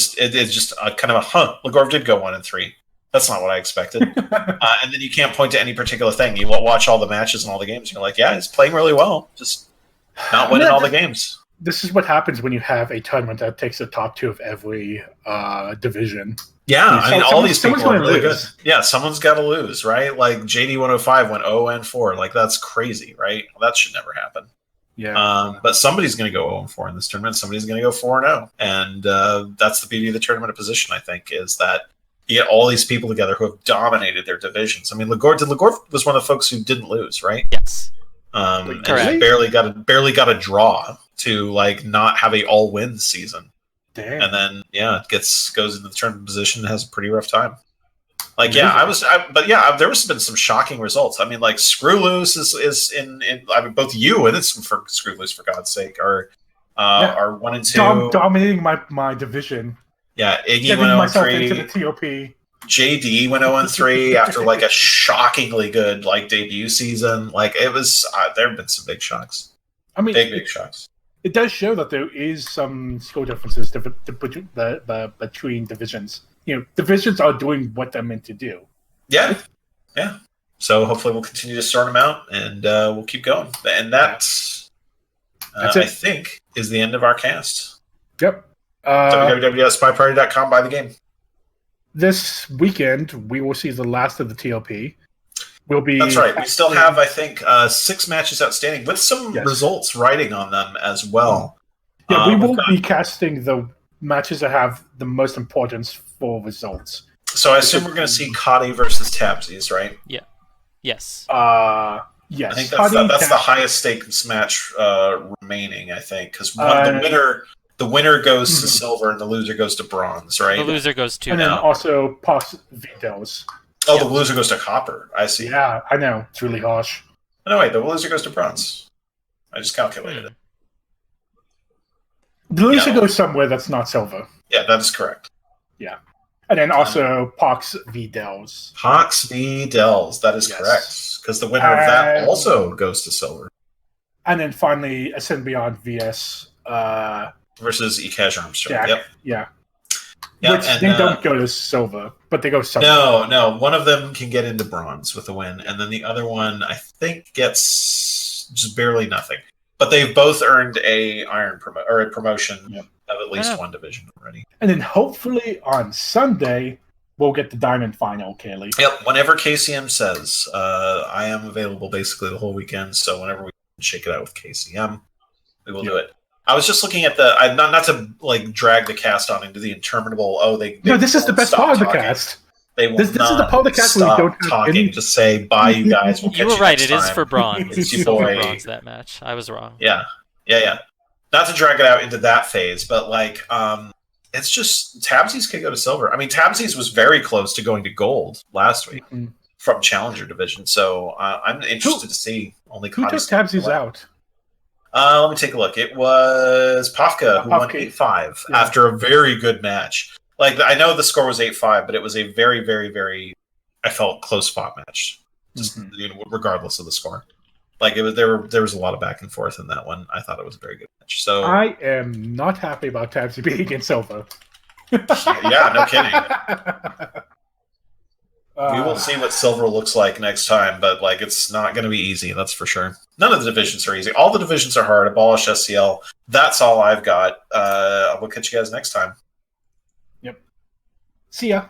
just kind of Legorve did go 1-3. That's not what I expected. And then you can't point to any particular thing. You watch all the matches and all the games. And you're like, yeah, he's playing really well. Just not winning all the games. This is what happens when you have a tournament that takes the top 2 of every division. Yeah, I mean, all these people are really good. Yeah, someone's got to lose, right? Like JD105 went 0-4. Like that's crazy, right? Well, that should never happen. Yeah. But somebody's going to go 0-4 in this tournament. Somebody's going to go 4-0. And that's the beauty of the tournament of position, I think, is that you get all these people together who have dominated their divisions. I mean, Legorve was one of the folks who didn't lose, right? Yes. And barely got a draw to not have a all-win season. Damn. And then goes into the tournament position and has a pretty rough time. There was been some shocking results. I mean, Screw Loose is in I mean, both you and it's for Screw Loose, for God's sake, are 1-2, dominating my division. Yeah, Iggy Getting went myself 0-3. into the TOP. JD went 0-3 after a shockingly good debut season. It was there have been some big shocks. I mean, big shocks. It does show that there is some skill differences between divisions. Divisions are doing what they're meant to do. Yeah. So hopefully we'll continue to sort them out, and we'll keep going. And that's it. I think, is the end of our cast. Yep. www.spyparty.com. Buy the game. This weekend, we will see the last of the TLP. That's right. We still have, I think, 6 matches outstanding with some results riding on them as well. Yeah, we will be casting the matches that have the most importance for results. So I assume we're going to see Coddy versus Tabsies, right? Yeah. Yes. Yes. I think that's the highest stakes match remaining, I think, because the winner goes to silver and the loser goes to bronze, right? The loser goes to... And then also Pox Vito's. Oh, the loser goes to copper. I see. Yeah, I know. It's really harsh. No, wait. The loser goes to bronze. I just calculated it. Delusion goes somewhere that's not silver. Yeah, that is correct. Yeah. And then also Pox v. Dells. Pox v. Dells, that is correct. Because the winner of that also goes to silver. And then finally, Ascend Beyond VS. Versus Ekash Armstrong. Jack. Yep. Yeah. Yep. Which they don't go to silver, but they go somewhere. No. One of them can get into bronze with a win, and then the other one, I think, gets just barely nothing. But they've both earned a promotion of at least one division already. And then hopefully on Sunday, we'll get the Diamond Final, Kaylee. Yep, whenever KCM says. I am available basically the whole weekend, so whenever we can shake it out with KCM, we will do it. I was just looking at the not to like drag the cast on into the interminable. No, this is the best part of the cast. They will this is the part of the cast where we don't have talking. Just say bye, you guys. We'll you were right. It is for bronze. It's for bronze that match. I was wrong. Yeah. Not to drag it out into that phase, but like, it's just Tabsies could go to silver. I mean, Tabsies was very close to going to gold last week from Challenger Division. So I'm interested to see. Who took Tabsies out? Let me take a look. It was Pafka who won 8-5 after a very good match. Like, I know the score was 8-5, but it was a very, very, very, I felt, close fought match. Just regardless of the score. Like, it was there was a lot of back and forth in that one. I thought it was a very good match. So I am not happy about Tabsy being in silver. Yeah, no kidding. We will see what silver looks like next time, but like it's not going to be easy, that's for sure. None of the divisions are easy. All the divisions are hard. Abolish SCL. That's all I've got. We'll catch you guys next time. Yep. See ya.